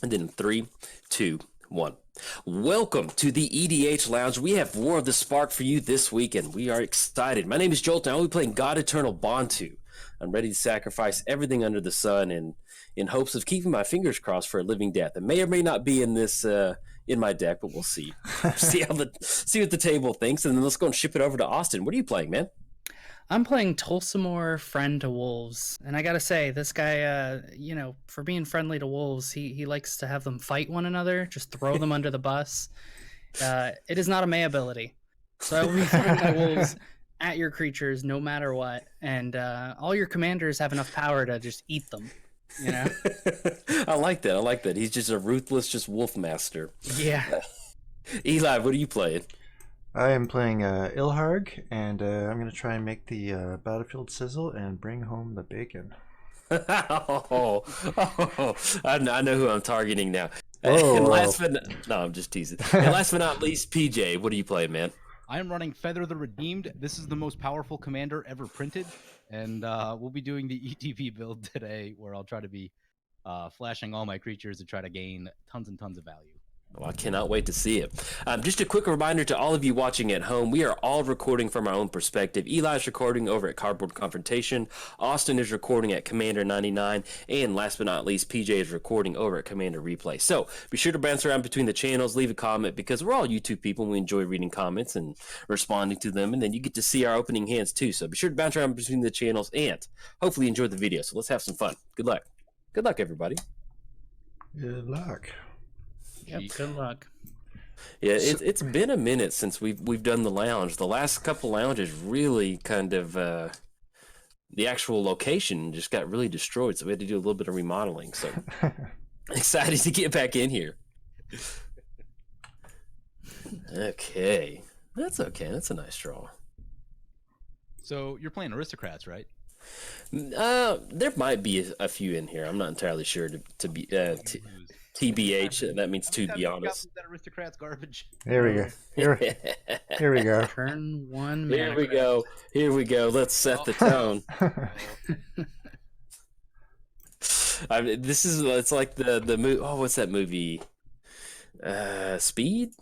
And then 3, 2, 1. Welcome to the EDH Lounge. We have War of the Spark for you this week, and we are excited. My name is Jolt, and I'll be playing God Eternal Bontu. I'm ready to sacrifice everything under the sun and in hopes of keeping my fingers crossed for a living death. It may or may not be in this in my deck, but we'll see. see what the table thinks, and then let's go and ship it over to Austin. What are you playing, man? I'm playing Tolsimir, Friend to Wolves, and I gotta say, this guy, for being friendly to wolves, he likes to have them fight one another, just throw them under the bus. It is not a May ability, so I will be throwing my wolves at your creatures no matter what, and all your commanders have enough power to just eat them. You know, I like that. I like that. He's just a ruthless, just wolf master. yeah. Eli, what are you playing? I am playing Ilharg, and I'm going to try and make the battlefield sizzle and bring home the bacon. I know who I'm targeting now. Whoa, No, I'm just teasing. And last but not least, PJ, what are you playing, man? I am running Feather the Redeemed. This is the most powerful commander ever printed, and we'll be doing the ETB build today, where I'll try to be flashing all my creatures to try to gain tons and tons of value. Well, I cannot wait to see it. Just a quick reminder to all of you watching at home, we are all recording from our own perspective. Eli's recording over at Cardboard Confrontation, Austin is recording at Commander99, and last but not least, PJ is recording over at CommanderReplay. So be sure to bounce around between the channels, leave a comment, because we're all YouTube people and we enjoy reading comments and responding to them, and then you get to see our opening hands too. So be sure to bounce around between the channels and hopefully enjoy the video. So let's have some fun. Good luck. Good luck, everybody. Good luck. Yep, good luck. Yeah, it's been a minute since we've done the lounge. The last couple lounges really kind of the actual location just got really destroyed, so we had to do a little bit of remodeling. So excited to get back in here. Okay, that's okay. That's a nice draw. So you're playing Aristocrats, right? There might be a few in here. I'm not entirely sure to be TBH. That means to be honest. That Aristocrats garbage. Here we go. Here we go. Turn one. Here we go. Here we go. Let's set the tone. It's like the movie. Oh, what's that movie? Speed,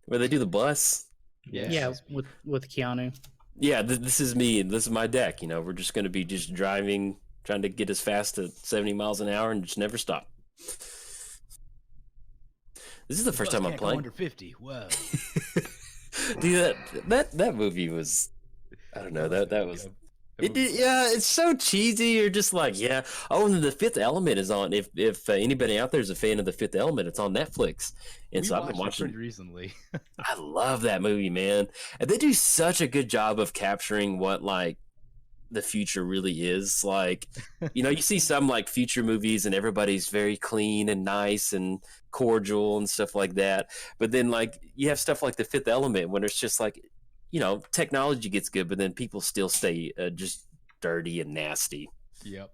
where they do the bus. Yeah, with Keanu. Yeah, this is me. This is my deck. You know, we're just going to be just driving, trying to get as fast to 70 miles an hour and just never stop. This is the first time I'm playing. Under 50. Whoa. Dude, that movie was, I don't know, that was. Yeah, it's so cheesy. You're just like, yeah. Oh, and The Fifth Element is on. If anybody out there is a fan of The Fifth Element, it's on Netflix. And so I've been watching pretty recently. I love that movie, man. And they do such a good job of capturing what like the future really is. Like, you know, you see some like future movies and everybody's very clean and nice and cordial and stuff like that. But then like you have stuff like The Fifth Element when it's just like, you know, technology gets good, but then people still stay just dirty and nasty. Yep.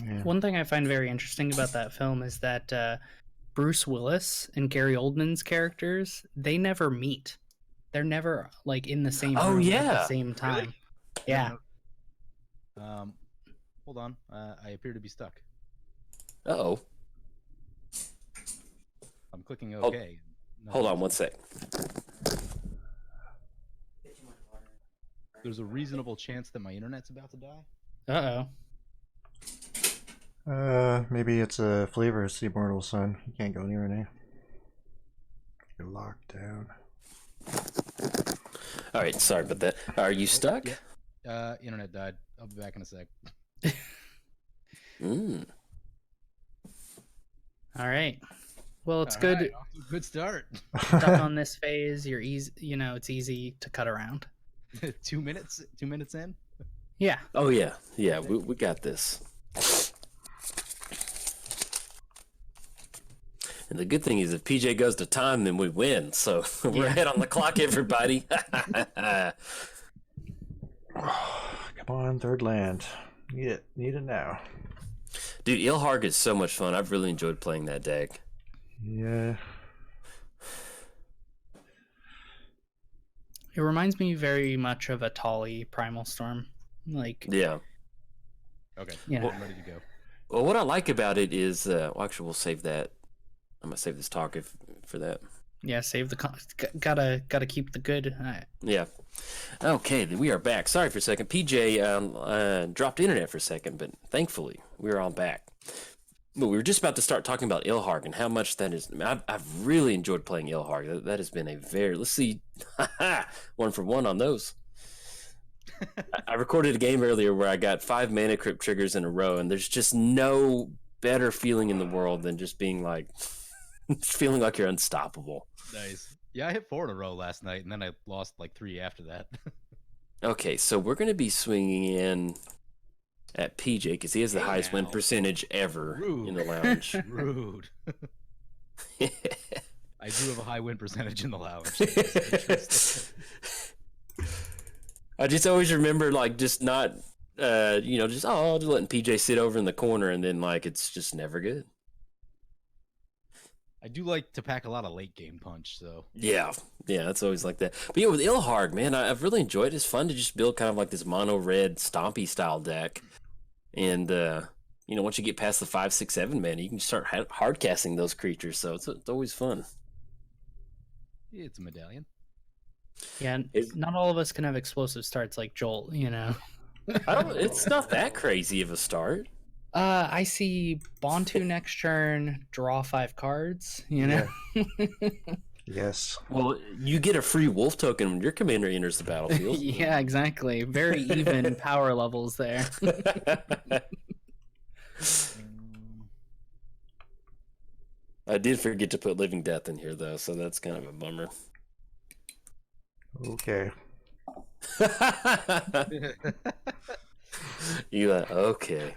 Yeah. One thing I find very interesting about that film is that Bruce Willis and Gary Oldman's characters, they never meet. They're never like in the same room at the same time. Really? Yeah. Hold on. I appear to be stuck. Uh-oh. I'm clicking OK. Hold on one sec. There's a reasonable chance that my internet's about to die. Uh-oh. Maybe it's a flavor of Sea Mortal Sun. You can't go anywhere now. You're locked down. All right, sorry about that. Are you stuck? Yeah. Internet died. I'll be back in a sec. All right. Well, it's All good. Right, good start. Stuck on this phase, you're easy. You know, it's easy to cut around. 2 minutes. 2 minutes in. Yeah. Oh yeah, yeah. We got this. And the good thing is, if PJ goes to time, then we win. So we're ahead on the clock, everybody. Come on, third land. Need it now. Dude, Ilharg is so much fun. I've really enjoyed playing that deck. Yeah. It reminds me very much of a Tolly Primal Storm. Like, yeah. Okay. Yeah. I'm ready to go. Well, what I like about it is, well, actually, we'll save that I'm gonna save this talk for that. Yeah, save the gotta keep the good. Yeah. Okay, we are back. Sorry for a second. PJ dropped internet for a second, but thankfully we're all back. But we were just about to start talking about Ilharg and how much that is. I mean, I've really enjoyed playing Ilharg. That has been a very. Let's see, 1 for 1 on those. I recorded a game earlier where I got 5 mana crypt triggers in a row, and there's just no better feeling in the world than just being like, feeling like you're unstoppable. Nice. Yeah, I hit 4 in a row last night, and then I lost like 3 after that. Okay, so we're going to be swinging in at PJ because he has the highest win percentage ever in the lounge. Rude. I do have a high win percentage in the lounge. I just always remember like just not, just letting PJ sit over in the corner, and then like it's just never good. I do like to pack a lot of late game punch, so Yeah, it's always like that. But yeah, with Ilharg, man, I've really enjoyed it. It's fun to just build kind of like this mono red stompy style deck, and once you get past the 5, 6, 7 mana, you can start hard casting those creatures. So it's always fun. it's a medallion. Yeah, not all of us can have explosive starts like Jolt. It's not that crazy of a start. I see Bontu next turn, draw 5 cards. Yeah. Yes. Well, you get a free wolf token when your commander enters the battlefield. Yeah, exactly. Very even power levels there. I did forget to put Living Death in here, though, so that's kind of a bummer. Okay. Okay.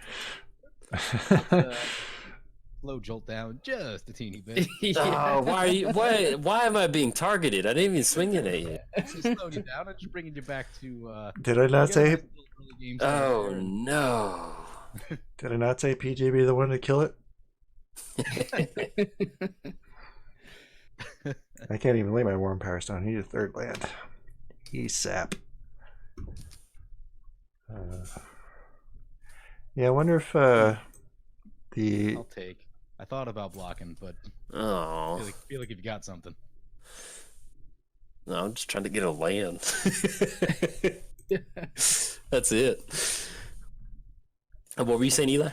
Slow Jolt down just a teeny bit. Oh, why am I being targeted? I didn't even swing it at you. Just slowed you down. I'm just bringing you back to. Did I not say? Oh no! Did I not say PJ be the one to kill it? I can't even lay my Warm Power Stone. I need a 3rd land. He's sap. Yeah, I wonder if the. I'll take. I thought about blocking, but Oh, I feel like you've got something. no, I'm just trying to get a land. That's it. What were you saying, Eli?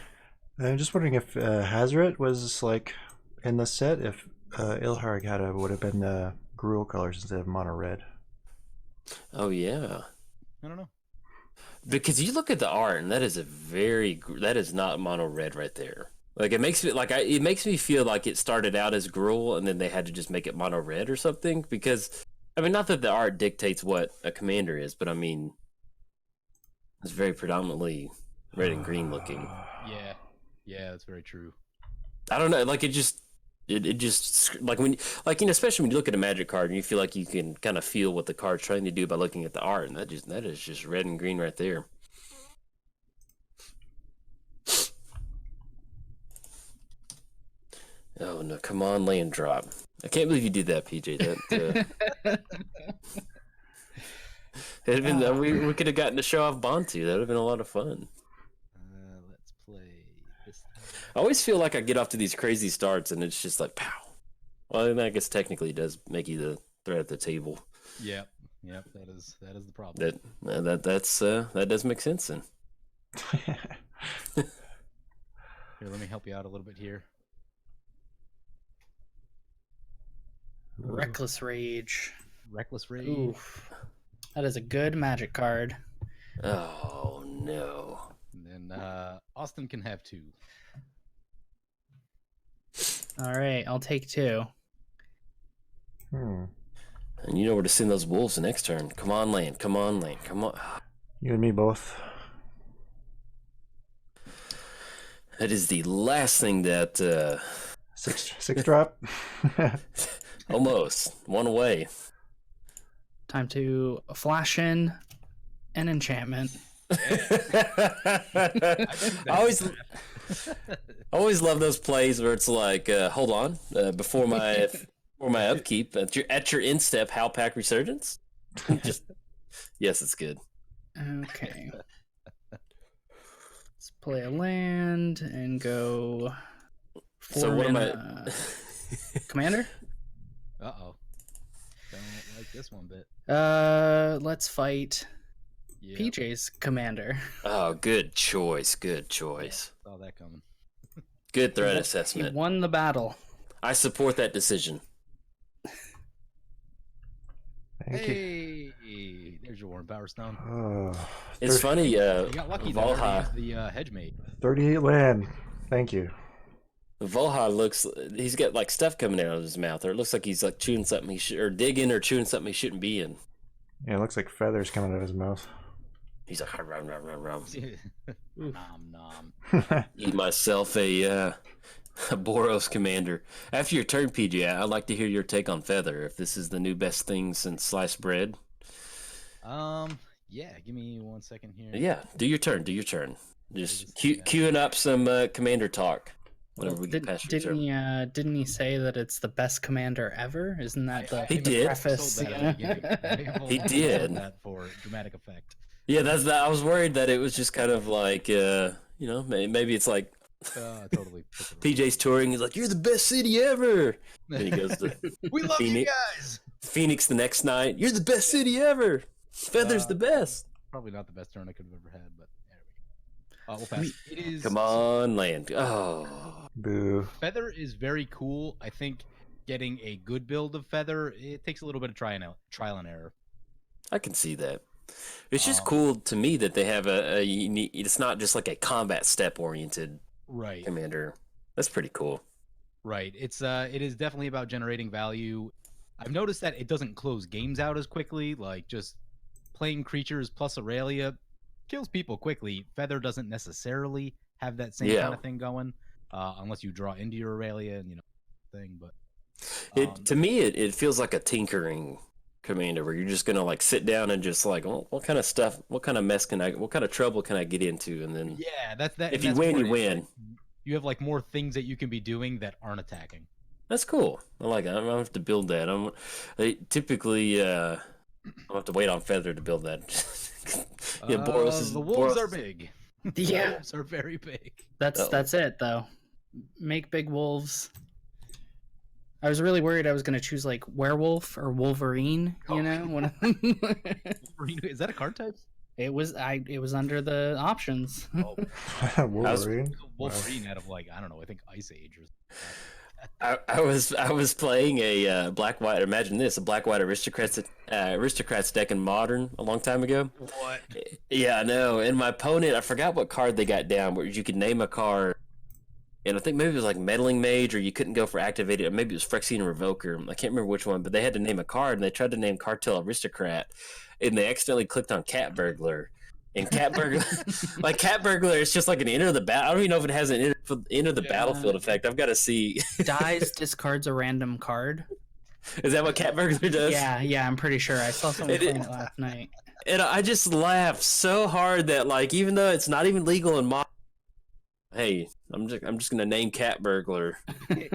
I'm just wondering if Hazoret was like in the set. If Ilharg would have been Gruul colors instead of mono red. Oh yeah. I don't know. Because you look at the art, and that is not mono red right there. Like it makes me feel like it started out as Gruul, and then they had to just make it mono red or something. Because I mean, not that the art dictates what a commander is, but I mean, it's very predominantly red and green looking. Yeah, that's very true. I don't know, like it just like when especially when you look at a Magic card and you feel like you can kind of feel what the card's trying to do by looking at the art, and that is just red and green right there. Oh no! Come on, land drop! I can't believe you did that, PJ. That it'd been we could have gotten to show off Bontu. That would have been a lot of fun. Let's play this. I always feel like I get off to these crazy starts and it's just like pow. Well, I guess technically it does make you the threat at the table. Yep. That is the problem. That does make sense then. Here, let me help you out a little bit here. Reckless Rage. Reckless Rage. Oof. That is a good Magic card. Oh no. And then Austin can have 2. All right, I'll take 2. Hmm. And you know where to send those wolves the next turn. Come on, land. Come on, land. Come on. You and me both. That is the last thing that. 6 drop. Almost. One away. Time to flash in an enchantment. I always love those plays where it's like, hold on, before my upkeep at your instep, Howlpack Resurgence. Yes, it's good. Okay. Let's play a land and go. So what am I? Commander? Uh-oh. Don't like this one bit. Let's fight Yeah. PJ's commander. Oh, good choice. Good choice. Saw that coming. Good threat He assessment. won the battle. I support that decision. Thank you. Hey, there's your Warren Power Stone. Oh, It's funny. You got lucky that Volha. already used the hedge mate. 38 land. Thank you. Volha looks. He's got like stuff coming out of his mouth, or it looks like he's like chewing something or digging or chewing something he shouldn't be in. Yeah, it looks like feathers coming out of his mouth. He's like, rum, rum, rum, rum. Nom nom. Eat myself a Boros commander. After your turn, PJ, I'd like to hear your take on feather. If this is the new best thing since sliced bread. Yeah, give me 1 second here. Yeah, do your turn. Do your turn. Just Yeah. queuing up some commander talk. Whenever we get past your turn. Didn't he say that it's the best commander ever? Isn't that the He did. preface? Sold that at the beginning. He did. That for dramatic effect. Yeah, that's that. I was worried that it was just kind of like, maybe it's like Totally. PJ's touring. He's like, "You're the best city ever." Then he goes to We love you Phoenix. guys. Phoenix the next night. "You're the best city ever. Feather's the best." Probably not the best turn I could have ever had, but there we go. We'll pass. It is. Come on, land. Oh, Boo. Feather is very cool. I think getting a good build of Feather, it takes a little bit of trial and error. I can see that. It's just cool to me that they have a unique. It's not just like a combat step oriented Right. commander. That's pretty cool. Right. It is definitely about generating value. I've noticed that it doesn't close games out as quickly. Like just playing creatures plus Aurelia kills people quickly. Feather doesn't necessarily have that same kind of thing going, unless you draw into your Aurelia and thing. But To me, it feels like a tinkering commander where you're just gonna like sit down and just like, well, what kind of stuff, what kind of mess what kind of trouble can I get into, and then yeah, that's that. if and you that's win, what you it is. win. You have like more things that you can be doing that aren't attacking. That's cool. I like it. I don't have to build that. Typically I'll have to wait on Feather to build that. Yeah, Boros is The wolves Boros- are big. The Yeah, wolves are very big. that's it though. Make big wolves. I was really worried I was gonna choose like werewolf or Wolverine. One of them. Is that a card type? It was under the options. Oh, Wolverine. Wolverine out of like I don't know. I think Ice Age or something. I was playing a black white. Imagine this: a black white aristocrats deck in Modern a long time ago. What? Yeah, I know. And my opponent, I forgot what card they got down, where you could name a card, and I think maybe it was like Meddling Mage, or you couldn't go for activated, or maybe it was Phyrexian Revoker. I can't remember which one, but they had to name a card, and they tried to name Cartel Aristocrat, and they accidentally clicked on Cat Burglar. And Cat Burglar, like Cat Burglar, it's just like an enter the battle. I don't even know if it has an enter the battlefield effect. I've got to see. Dies, discards a random card. Is that what Cat Burglar does? Yeah, I'm pretty sure. I saw someone playing it last night. And I just laughed so hard that, like, even though it's not even legal in Modern, hey, I'm just gonna name Cat Burglar. I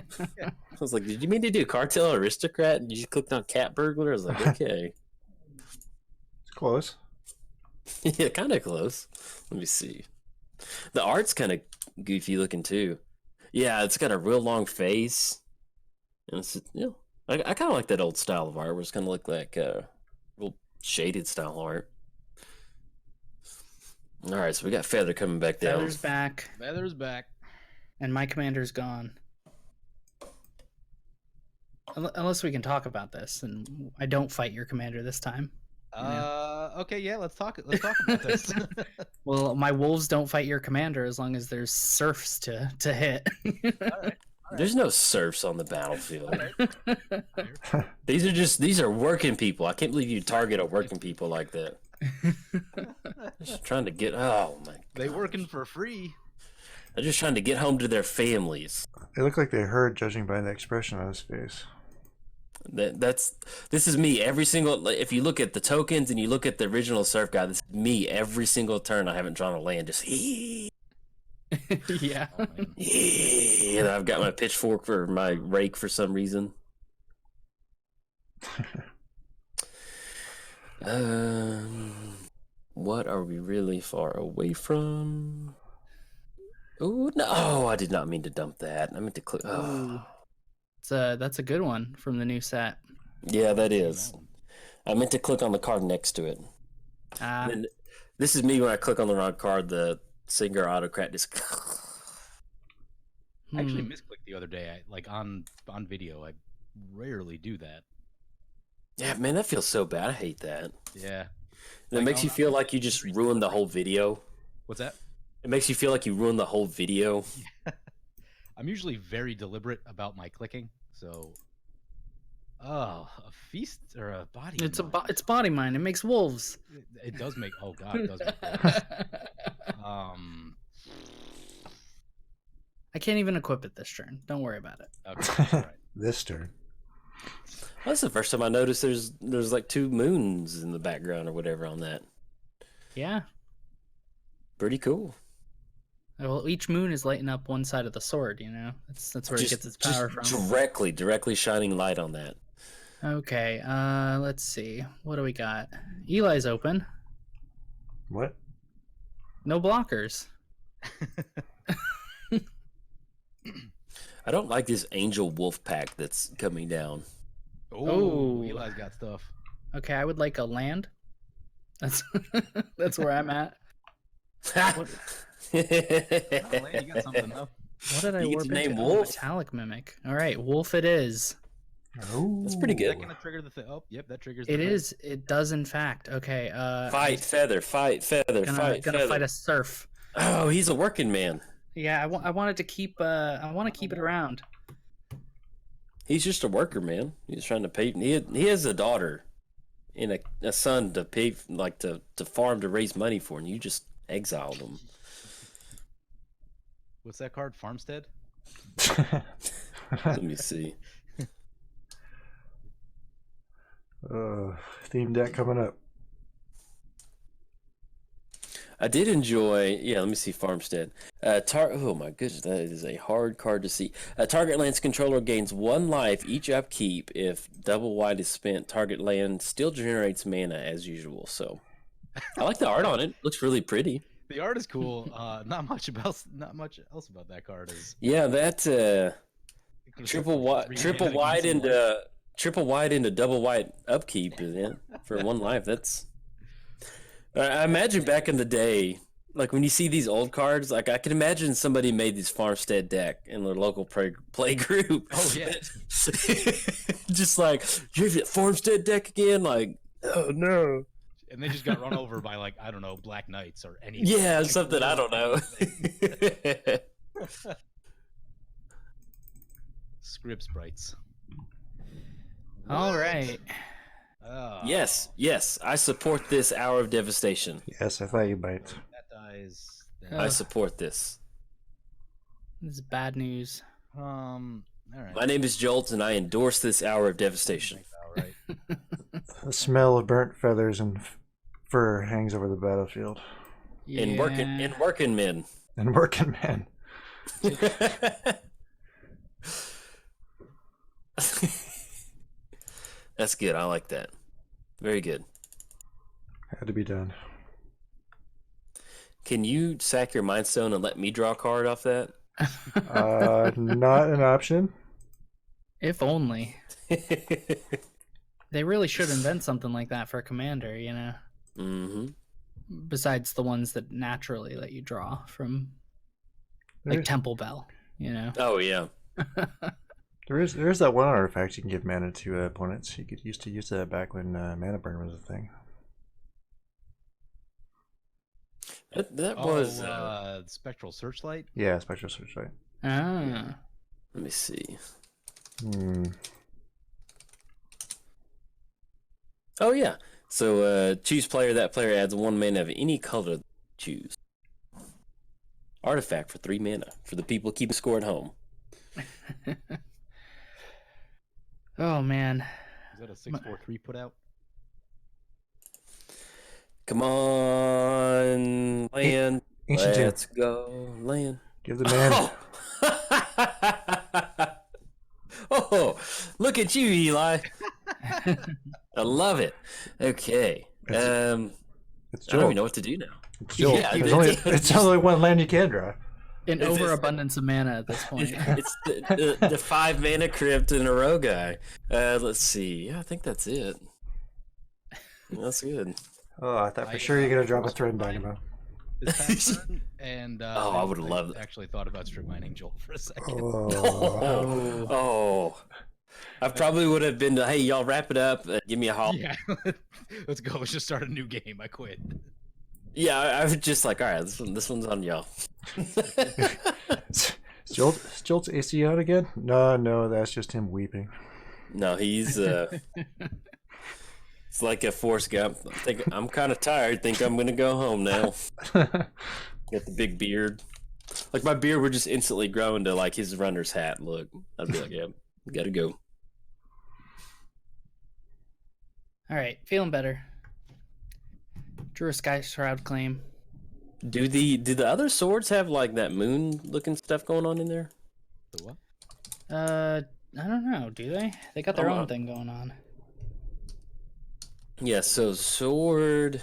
was like, did you mean to do Cartel Aristocrat? And you just clicked on Cat Burglar? I was like, okay. It's close. Yeah, kind of close. Let me see. The art's kind of goofy looking too. Yeah, it's got a real long face. And it's, I kind of like that old style of art where it's kind of look like real shaded style art. All right, so we got Feather coming back down. Feather's back, Feather's back. and my commander's gone. Unless we can talk about this, and I don't fight your commander this time. Okay, yeah, let's talk about this. Well, my wolves don't fight your commander as long as there's serfs to hit. All right. There's no serfs on the battlefield. These are working people. I can't believe you target a working people like that. Just trying to get. Oh my! They working for free. They're just trying to get home to their families. They look like they heard, judging by the expression on his face. This is me every single. If you look at the tokens and you look at the original surf guy, this is me every single turn. I haven't drawn a land. Just Yeah. and I've got my pitchfork for my rake for some reason. What are we really far away from? Oh no! Oh, I did not mean to dump that. I meant to click. Oh. That's a good one from the new set. Yeah, that is. I meant to click on the card next to it. And this is me when I click on the wrong card. The Singer Autocrat just. I actually misclicked the other day. Like on video, I rarely do that. Yeah, man, that feels so bad. I hate that. Yeah. And it makes you feel like you just ruined the whole video. What's that? It makes you feel like you ruined the whole video. I'm usually very deliberate about my clicking, so. Oh, a feast or a body? It's body mine. It makes wolves. It does make. Oh god, it does make wolves. I can't even equip it this turn. Don't worry about it. Okay, that's right. This turn. That's the first time I noticed there's like 2 moons in the background or whatever on that. Yeah. Pretty cool. Well, each moon is lighting up one side of the sword. You know, that's where it gets its power from. Directly shining light on that. Okay. Let's see. What do we got? Eli's open. What? No blockers. I don't like this angel wolf pack that's coming down. Oh, Eli's got stuff. Okay, I would like a land. That's where I'm at. Oh, Land, you got something though. What did I You get warp to name into? wolf. Metallic mimic. All right, wolf it is. Oh, That's pretty Is good. that gonna trigger the thing? Oh, yep, that triggers. It is. It does in fact. Okay. Fight feather, Gonna feather. fight a surf. Oh, he's a working man. Yeah, I wanted to keep. I want to keep it around. He's just a worker, man. He's trying to pay. He has a daughter and a son to pay, like to farm to raise money for, and you just exiled him. What's that card? Farmstead. Let me see. Theme deck coming up. I did enjoy. Yeah, let me see. Farmstead. Oh my goodness, that is a hard card to see. Target land's controller gains 1 life each upkeep. If double white is spent, target land still generates mana as usual. So, I like the art on it. Looks really pretty. The art is cool. Not much else about that card is. Yeah, that triple white into double white upkeep for 1 life. That's. I imagine back in the day, like when you see these old cards, like I can imagine somebody made this Farmstead deck in their local play group. Oh yeah. Just like, you have that Farmstead deck again? Like, oh no. And they just got run over by, like, I don't know, Black Knights or anything. Yeah, like, something I don't know. Script sprites. All right. Yes, I support this Hour of Devastation. Yes, I thought you might. That dies. I support this. This is bad news. All right. My name is Jolt, and I endorse this Hour of Devastation. All right. The smell of burnt feathers and fur hangs over the battlefield. In working men. And working man. That's good. I like that. Very good. Had to be done. Can you sack your Mind Stone and let me draw a card off that? Not an option. If only. They really should invent something like that for a commander, you know? Mm-hmm. Besides the ones that naturally let you draw from, like Temple Bell, you know? Oh, yeah. There is that one artifact you can give mana to opponents. You used to use that back when mana burn was a thing. That was Spectral Searchlight. Yeah, Spectral Searchlight. Ah. Let me see. Oh yeah. So choose player. That player adds 1 mana of any color. Choose artifact for 3 mana for the people keeping score at home. Oh man. Is that a 6/4/3 put out? Come on, land. Ancient Let's go, land. Give the man. Oh, look at you, Eli. I love it. Okay. It's I don't Jolt. even know what to do now. It's Jolt. Yeah, It's only 1 land you can draw. An It's- overabundance of mana at this point. It's the 5 mana crypt in a row guy. Let's see. Yeah, I think that's it. That's good. Oh, I thought for sure you're gonna drop a thread dynamo. This past turn, and I would have loved it. Actually thought about strip mining Jolt for a second. Oh, Oh. I probably would have been, hey, y'all wrap it up. Give me a haul. Yeah, let's go. Let's just start a new game. I quit. Yeah, I was just like, all right, this one's on y'all. is Jolt's AC out again? No, that's just him weeping. No, he's it's like a Forrest Gump. I'm kind of tired. Think I'm gonna go home now. Got the big beard. Like my beard would just instantly grow into like his runner's hat look. I'd be like, yeah, gotta go. All right, feeling better. Drew a Sky Shroud claim. Do the other swords have like that moon looking stuff going on in there? The what? I don't know. Do they? They got their own thing going on. Yeah. So sword.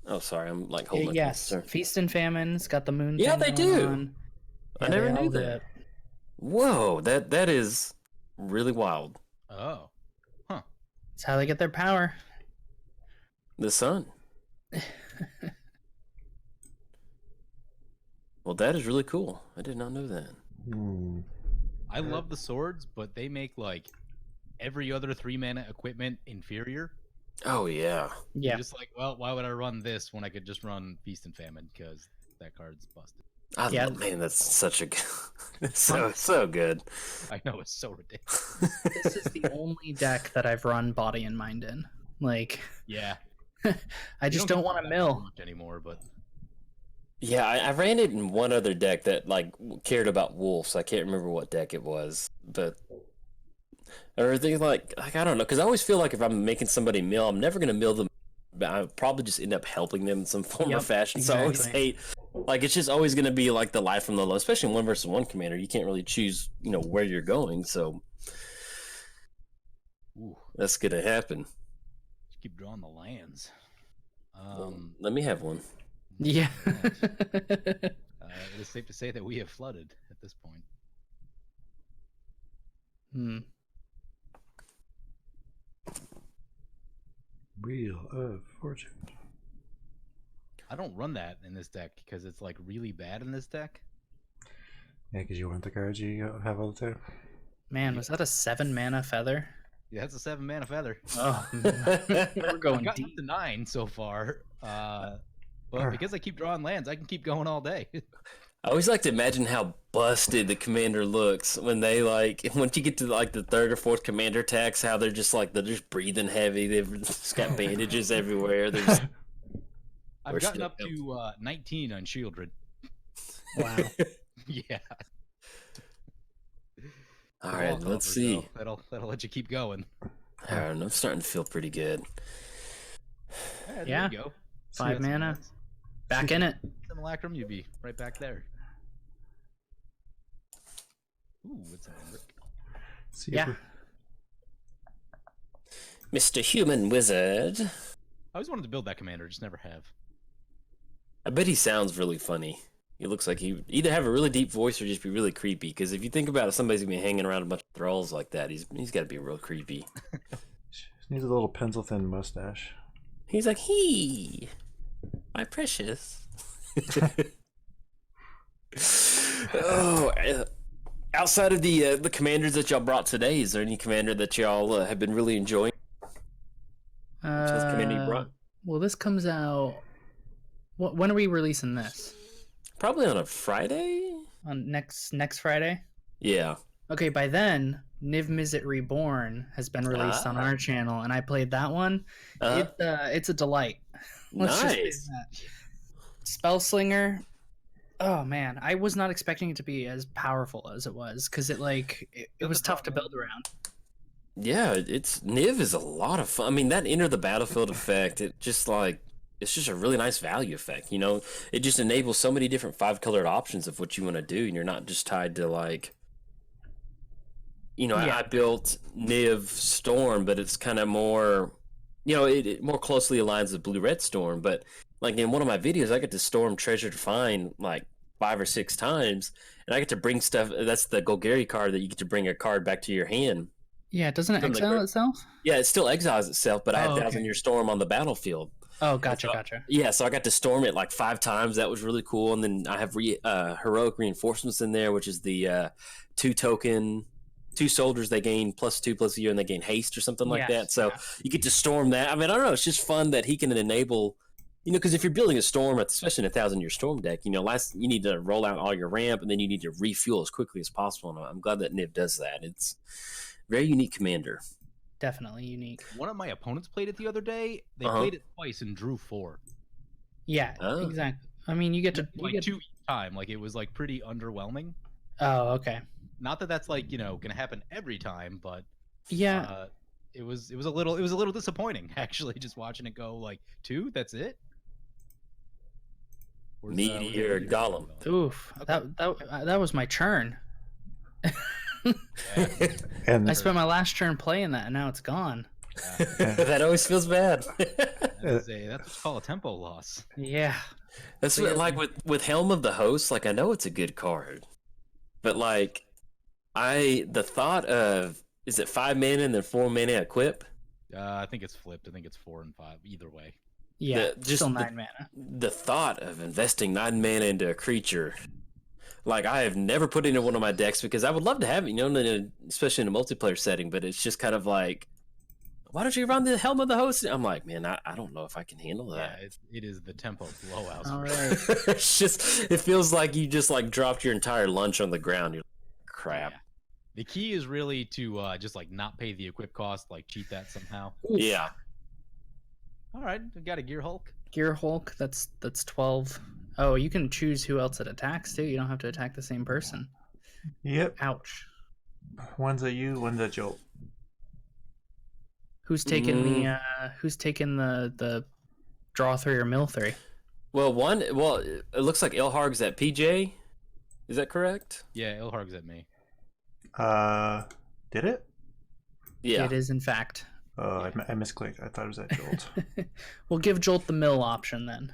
Oh, sorry. I'm like holding. Yes, Feast and Famine's got the moon. Yeah, thing they going do. on. I Yeah, never they knew all that. did. Whoa, that is really wild. Oh, huh. That's how they get their power. The sun. Well, that is really cool. I did not know that. Hmm. I love the swords, but they make like every other 3 mana equipment inferior. Oh yeah. Yeah. You're just like, well, why would I run this when I could just run Feast and Famine because that card's busted. Man, that's such a good. so good. I know, it's so ridiculous. This is the only deck that I've run Body and Mind in. Like, Yeah. I just don't want to mill. much anymore, but Yeah, I ran it in one other deck that like cared about wolves. I can't remember what deck it was, but everything like I don't know, because I always feel like if I'm making somebody mill, I'm never gonna mill them. But I'll probably just end up helping them in some form or fashion. So I always hate, like, it's just always gonna be like the life from the low, especially in 1v1 commander. You can't really choose, where you're going. So that's gonna happen. just keep drawing the lands. Let me have one. Yeah. It is safe to say that we have flooded at this point. Wheel of Fortune. I don't run that in this deck because it's like really bad in this deck. Yeah, because you want the cards you have all the time. Man, was that a 7 mana feather? Yeah, that's a 7 mana feather. Oh, we're I've going gotten up deep. to 9 so far. But because I keep drawing lands, I can keep going all day. I always like to imagine how busted the commander looks when they once you get to like the third or fourth commander attacks, how they're just breathing heavy. They've just got bandages everywhere. They're just... I've gotten up to 19 on Shieldred. Wow. Yeah. All right, let's see. That'll let you keep going. I don't know. I'm starting to feel pretty good. There Yeah. you go. 5 mana. Back in it. Simulacrum, you'd be right back there. Ooh, what's that? See Yeah. Mr. Human Wizard. I always wanted to build that commander, just never have. I bet he sounds really funny. He looks like he would either have a really deep voice or just be really creepy. Because if you think about it, somebody's gonna be hanging around a bunch of thralls like that. He's got to be real creepy. Just needs a little pencil thin mustache. He's like, "He, my precious." Outside of the commanders that y'all brought today, is there any commander that y'all have been really enjoying? Commander you brought? Well, this comes out. When are we releasing this? Probably on a Friday. On next Friday. Yeah. Okay, by then, Niv Mizzet Reborn has been released on our channel, and I played that one. It's a delight. Let's just say Nice. that. Spellslinger. Oh man, I was not expecting it to be as powerful as it was because it was tough to build around. Yeah, Niv is a lot of fun. I mean, that enter the battlefield effect, it's just a really nice value effect. It just enables so many different 5-colored options of what you want to do, and you're not just tied to I built Niv Storm, but it's kind of more, it more closely aligns with Blue Red Storm. But in one of my videos, I get to Storm Treasure to find 5 or 6 times, and I get to bring stuff. That's the Golgari card that you get to bring a card back to your hand. Yeah, doesn't it From the exile group. itself? Yeah, it still exiles itself, but I had Oh, okay. 1,000-year storm on the battlefield. Oh, gotcha, So- gotcha. Yeah, so I got to storm it like 5 times. That was really cool. And then I have heroic reinforcements in there, which is the 2 token, 2 soldiers. They gain +2/+2, and they gain haste or something like Yes, that. So yeah. you get to storm that. I mean, I don't know. It's just fun that he can enable. Because if you're building a storm, especially in a 1,000-year storm deck, you need to roll out all your ramp, and then you need to refuel as quickly as possible. And I'm glad that Niv does that. It's very unique commander. Definitely unique. One of my opponents played it the other day. They Uh-huh. played it twice and drew 4. Yeah, Oh. exactly. I mean, you get to Like 2 each time. Like it was like pretty underwhelming. Oh, okay. Not that that's like gonna happen every time, but Yeah, it was a little disappointing actually, just watching it go like 2. That's it. Where's the Meteor meteor Golem. going? oof. That was my turn. Yeah. And I spent my last turn playing that, and now it's gone. That always feels bad. That's what you call a tempo loss. Yeah. That's So, what, yeah. like with Helm of the Host. Like I know it's a good card, but like the thought of, is it 5 mana and then 4 mana equip? I think it's flipped. I think it's 4 and 5 either way. Yeah, just still the- 9 mana. The thought of investing 9 mana into a creature, like I have never put it into one of my decks because I would love to have it, especially in a multiplayer setting. But it's just kind of like, why don't you run the Helm of the Host? I'm like, man, I don't know if I can handle Yeah, that. it is the tempo blowout. All right. It's just, it feels like you just like dropped your entire lunch on the ground. You're like, crap. Yeah. The key is really to just like not pay the equip cost, like cheat that somehow. Yeah. All right, we got a Gear Hulk. Gear Hulk, that's 12. Oh, you can choose who else it attacks too. You don't have to attack the same person. yep, Ouch. one's at you, one's at Jolt. Who's taking the draw 3 or mill 3? Well, it looks like Ilharg's at PJ. Is that correct? Yeah, Ilharg's at me. Did it? Yeah. It is in fact. Oh, I misclicked. I thought it was at Jolt. We'll give Jolt the mill option then,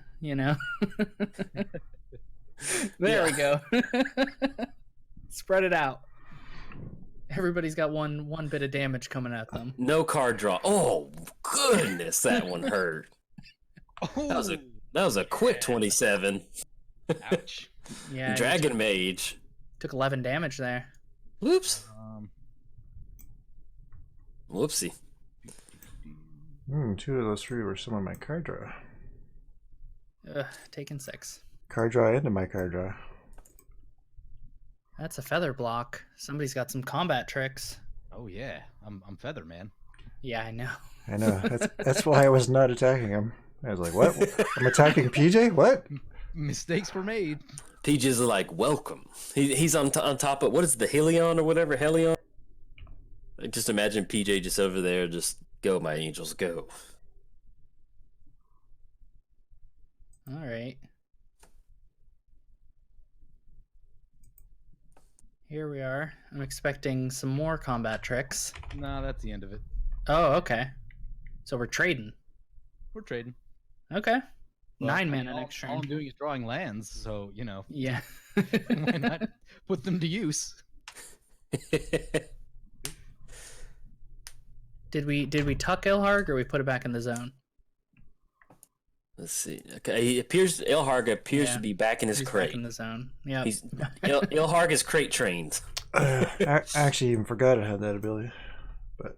There we go. Spread it out. Everybody's got one bit of damage coming at them. No card draw. Oh goodness, that one hurt. Oh, That was a quick 27. ouch. Yeah, you Dragon Mage. took 11 damage there. Whoops. Um, Whoopsie. 2 of those 3 were some of my card draw. Taking 6. Card draw into my card draw. That's a feather block. Somebody's got some combat tricks. oh yeah, I'm Feather Man. Yeah, I know. I know. That's why I was not attacking him. I was like, what? I'm attacking PJ? What? Mistakes were made. PJ's like, welcome. He's on top of, what is the Helion or whatever? Helion? Just imagine PJ just over there, just go, my angels, go. All right. Here we are. I'm expecting some more combat tricks. No, that's the end of it. Oh, okay. So we're trading. We're trading. Okay. Well, 9 I mean, mana all, next all turn. I'm doing is drawing lands, so Yeah. why not put them to use? Did we tuck Ilharg or we put it back in the zone? Let's see. Okay, Ilharg appears Yeah. to be back in his He's crate. back in the zone. Yeah. Ilharg is crate trained. I actually even forgot I had that ability. But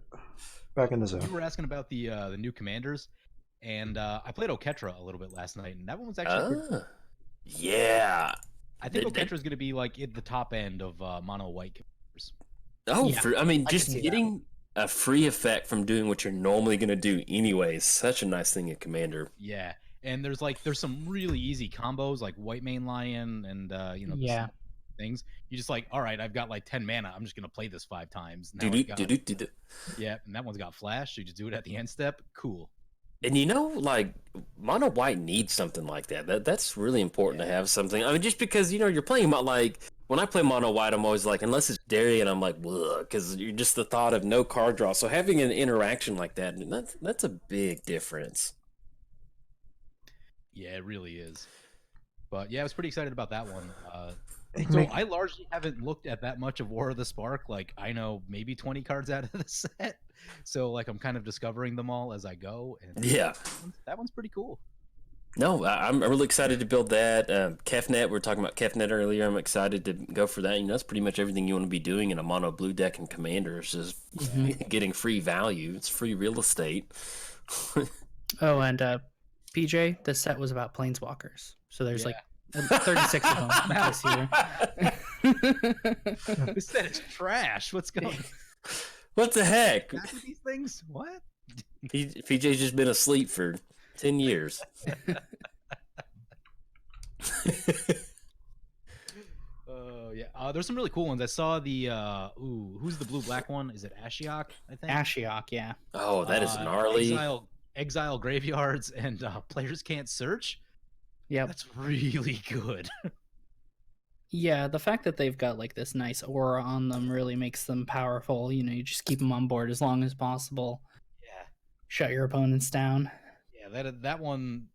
back in the You zone. were asking about the new commanders, and I played Oketra a little bit last night, and that one was actually pretty. Yeah. I think They- Oketra is going to be like at the top end of mono white commanders. Oh, Yeah, I mean, I can just see that. getting a free effect from doing what you're normally going to do anyway is such a nice thing in Commander. Yeah, and there's some really easy combos like White Mane Lion and the Yeah. things. You just like, all right, I've got like 10 mana. I'm just gonna play this 5 times. Now Do-do, I've got- do-do, do-do. Yeah, and that one's got flash. So you just do it at the end step. Cool. And like mono white needs something like that. That's really important to have something. I mean, just because you're playing like when I play mono white, I'm always like, unless it's Darian, I'm like, because you're just the thought of no card draw. So having an interaction like that's a big difference. Yeah, it really is. But yeah, I was pretty excited about that one. It So make- I largely haven't looked at that much of War of the Spark. Like I know maybe 20 cards out of the set. So like I'm kind of discovering them all as I go. And Yeah. that one's pretty cool. No, I'm really excited to build that. Kefnet, we were talking about Kefnet earlier. I'm excited to go for that. That's pretty much everything you want to be doing in a mono blue deck and Commander is just getting free value. It's free real estate. Oh, and PJ, this set was about planeswalkers. So there's Yeah. like 36 of them this year. This set is trash. What's going What the heck? on with these things? What? PJ's just been asleep for 10 years. Oh yeah. There's some really cool ones. I saw the who's the blue black one? Is it Ashiok? I think. Ashiok, yeah. Oh, that is gnarly. Exile graveyards and players can't search. Yep. That's really good. Yeah, the fact that they've got like this nice aura on them really makes them powerful. You just keep them on board as long as possible. Yeah. Shut your opponents down. Yeah, that one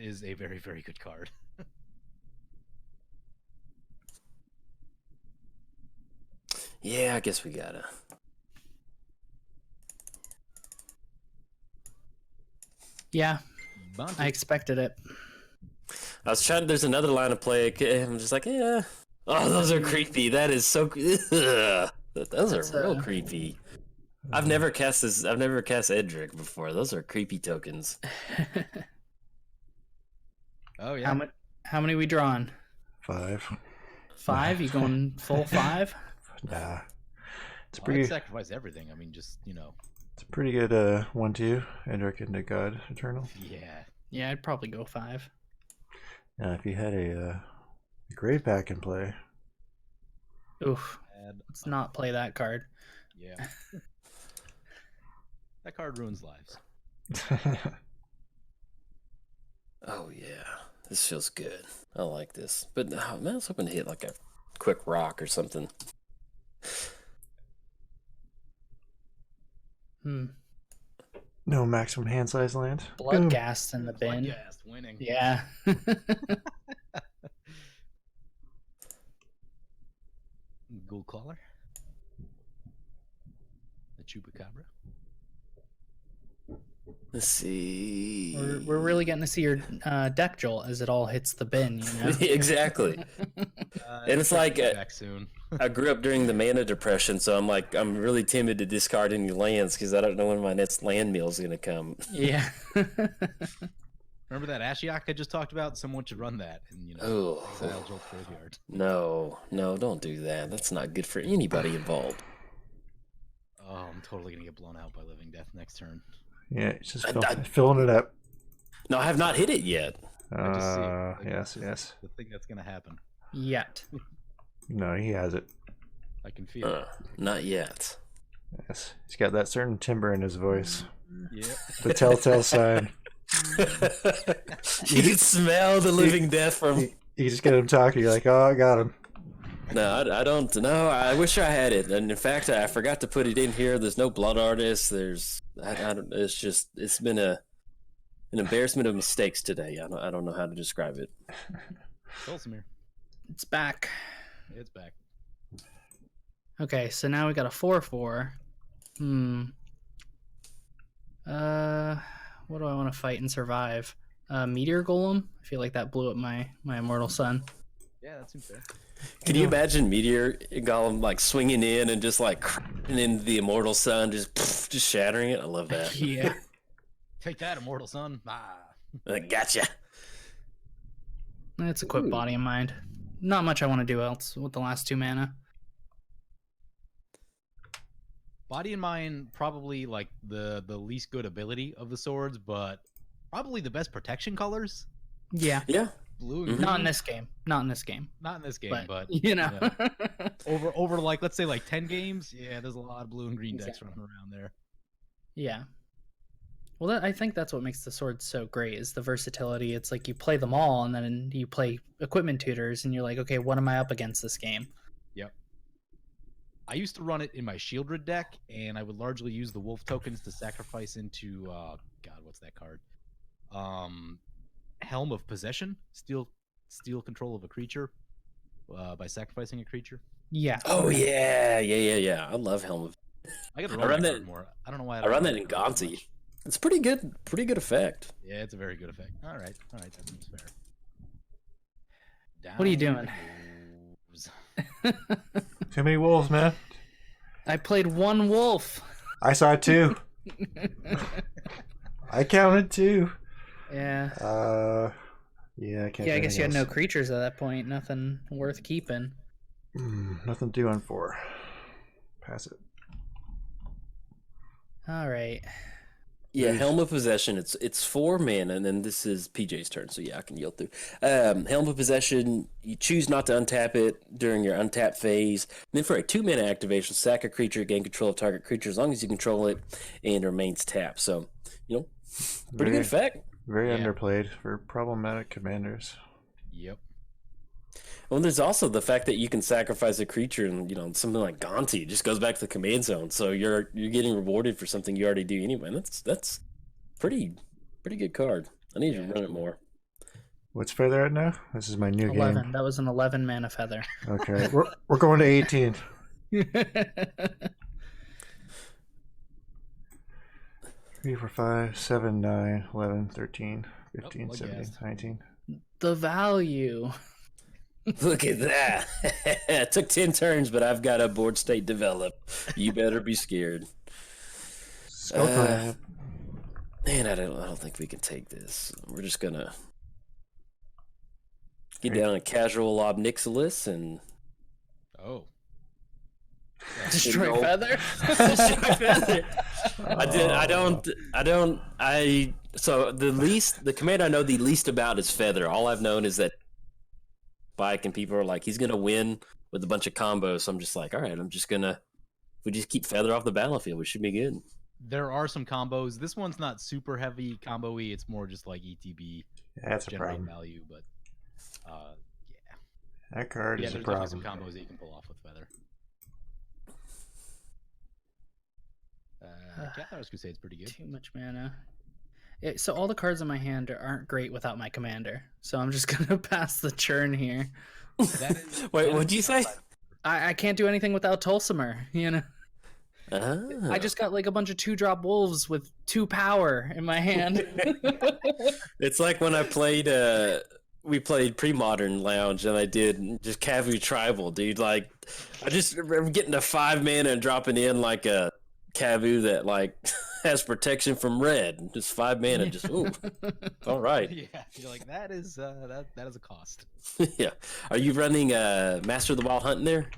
is a very, very good card. Yeah, I guess we gotta. Yeah, Bontu. I expected it. I was trying. There's another line of play. I'm just like, yeah. Oh, those are creepy. That is so. Ugh. Those That's, are real creepy. I've never cast this. I've never cast Edric before. Those are creepy tokens. Oh yeah. How many we drawing? 5. 5? You going full 5? Nah. It's I'd pretty. sacrifice everything. I mean, just It's a pretty good 1/2. Edric into God Eternal. yeah. Yeah, I'd probably go 5. Now, if you had a gray pack in play, Oof. Add Let's not play that card. Yeah. That card ruins lives. Oh yeah, this feels good. I like this. But man, I was hoping to hit like a quick rock or something. no maximum hand size land. Blood gas in the bin. Yes, winning. Yeah. Ghoul Caller. The Chupacabra. Let's see. We're really getting to see your deck, Jolt, as it all hits the bin, Exactly. And it's like back soon. I grew up during the mana depression, so I'm really timid to discard any lands because I don't know when my next land meal is gonna come. Yeah. Remember that Ashiok I just talked about? Someone should run that and Oh exile Jolt Graveyard. no, don't do that. That's not good for anybody involved. Oh, I'm totally gonna get blown out by Living Death next turn. Yeah, it's just I- filling it up. No, I have not hit it yet. I just see it. Like, Yes, this is yes. The thing that's gonna happen. Yet. No, he has it. I can feel it. Not yet. Yes, he's got that certain timbre in his voice. Yeah. The telltale sign. You can smell the living death from. You just get him talking. You're like, oh, I got him. No, I don't know. I wish I had it, and in fact, I forgot to put it in here. There's no blood artist. I don't. It's been an embarrassment of mistakes today. I don't know how to describe it. Tolsimir. It's back. It's back. Okay, so now we got a 4/4. What do I want to fight and survive? Meteor Golem? I feel like that blew up my Immortal Sun. Yeah, that seems fair. Can you imagine Meteor Golem like swinging in and just like crashing into the Immortal Sun, just shattering it? I love that. Yeah. Take that, Immortal Sun. Ah. Gotcha. It's a quick Body and Mind. Not much I want to do else with the last 2 mana. Body and Mind, probably like the least good ability of the swords, but probably the best protection colors. Yeah. Yeah. Blue and Not in green. this game. Not in this game. Not in this game, but Yeah. over like let's say like 10 games, yeah, there's a lot of blue and green decks running around there. Yeah. Well, I think that's what makes the sword so great is the versatility. It's like you play them all, and then you play equipment tutors, and you're like, okay, what am I up against this game? Yep. I used to run it in my Shieldred deck, and I would largely use the wolf tokens to sacrifice into God, what's that card? Helm of Possession, steal steal control of a creature by sacrificing a creature. Yeah. Oh yeah. I love Helm of. I gotta I run run that that- card more. I don't know why I run that run in card as Gonti. much. It's pretty good effect. Yeah, it's a very good effect. All right, that seems fair. What are you Down doing? wolves. Too many wolves, man. I played one wolf. I saw it too. I counted too. Yeah. Yeah, I can't. Yeah, I do guess you had anything no else. creatures at that point. Nothing worth keeping. Nothing to do on 4. Pass it. All right. Yeah, Please. Helm of Possession. It's 4 mana, and then this is PJ's turn. So yeah, I can yield through. Helm of Possession. You choose not to untap it during your untap phase. And then for a 2 mana activation, sack a creature, gain control of target creature as long as you control it, and remains tapped. So pretty good effect. Very Yeah. underplayed for problematic commanders. Yep. Well, there's also the fact that you can sacrifice a creature, and something like Gonti just goes back to the command zone. So you're getting rewarded for something you already do anyway. That's pretty good card. I need to run it more. What's further at now? This is my new 11. game. That was an 11 mana feather. Okay, we're going to 18. 3, 4, 5, 7, 9, 11, 13, 15, Oh, 17, yes. 19. The value. Look at that. It took 10 turns, but I've got a board state developed. You better be scared. Skull Clan. Man, I don't think we can take this. We're just gonna get Right. down a casual Lob Nixilis and Oh. Destroy No. feather? Destroy feather. So the command I know the least about is feather. All I've known is that Spike and people are like, he's gonna win with a bunch of combos. So I'm just like, all right, we just keep feather off the battlefield, we should be good. There are some combos. This one's not super heavy combo-y. It's more just like ETB Yeah, that's a generate problem. value, but That card yeah, is a there's definitely some problem. combos that you can pull off with feather. Cathar's Crusade's pretty good. Too much mana. So all the cards in my hand aren't great without my commander. So I'm just gonna pass the churn here. That is, Wait, that what'd is- you say? I can't do anything without Tolsimir, I just got like a bunch of 2-drop wolves with 2 power in my hand. It's like when I played we played pre-modern lounge and I did just Kavu tribal, dude. Like I just remember getting to 5 mana and dropping in like a Kavu that like has protection from red. Just 5 mana, just ooh. All right. Yeah, you're like that is that is a cost. Yeah. Are you running Master of the Wild Hunt in there?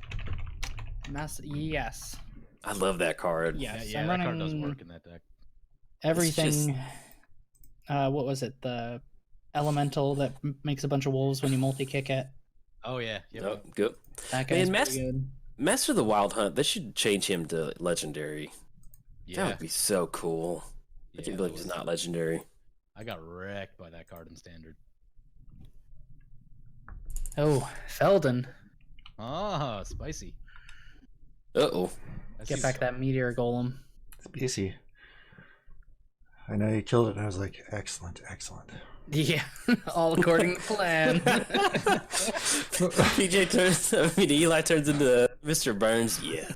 Yes. I love that card. Yes. Yeah, I'm that card running does work in that deck. everything. What was it? The elemental that makes a bunch of wolves when you multi-kick it. Oh yeah, yep. Oh, good. That guy's Man, pretty good. Master of the Wild Hunt, they should change him to legendary. That Yeah. would be so cool. I Yeah, can't that believe he's was- not legendary. I got wrecked by that card in standard. Oh, Felden. Ah, spicy. Uh-oh. That's Get huge. back that meteor golem. It's easy. I know you killed it, and I was like, excellent, excellent. Yeah, all according to plan. Eli turns into Mr. Burns. Yeah.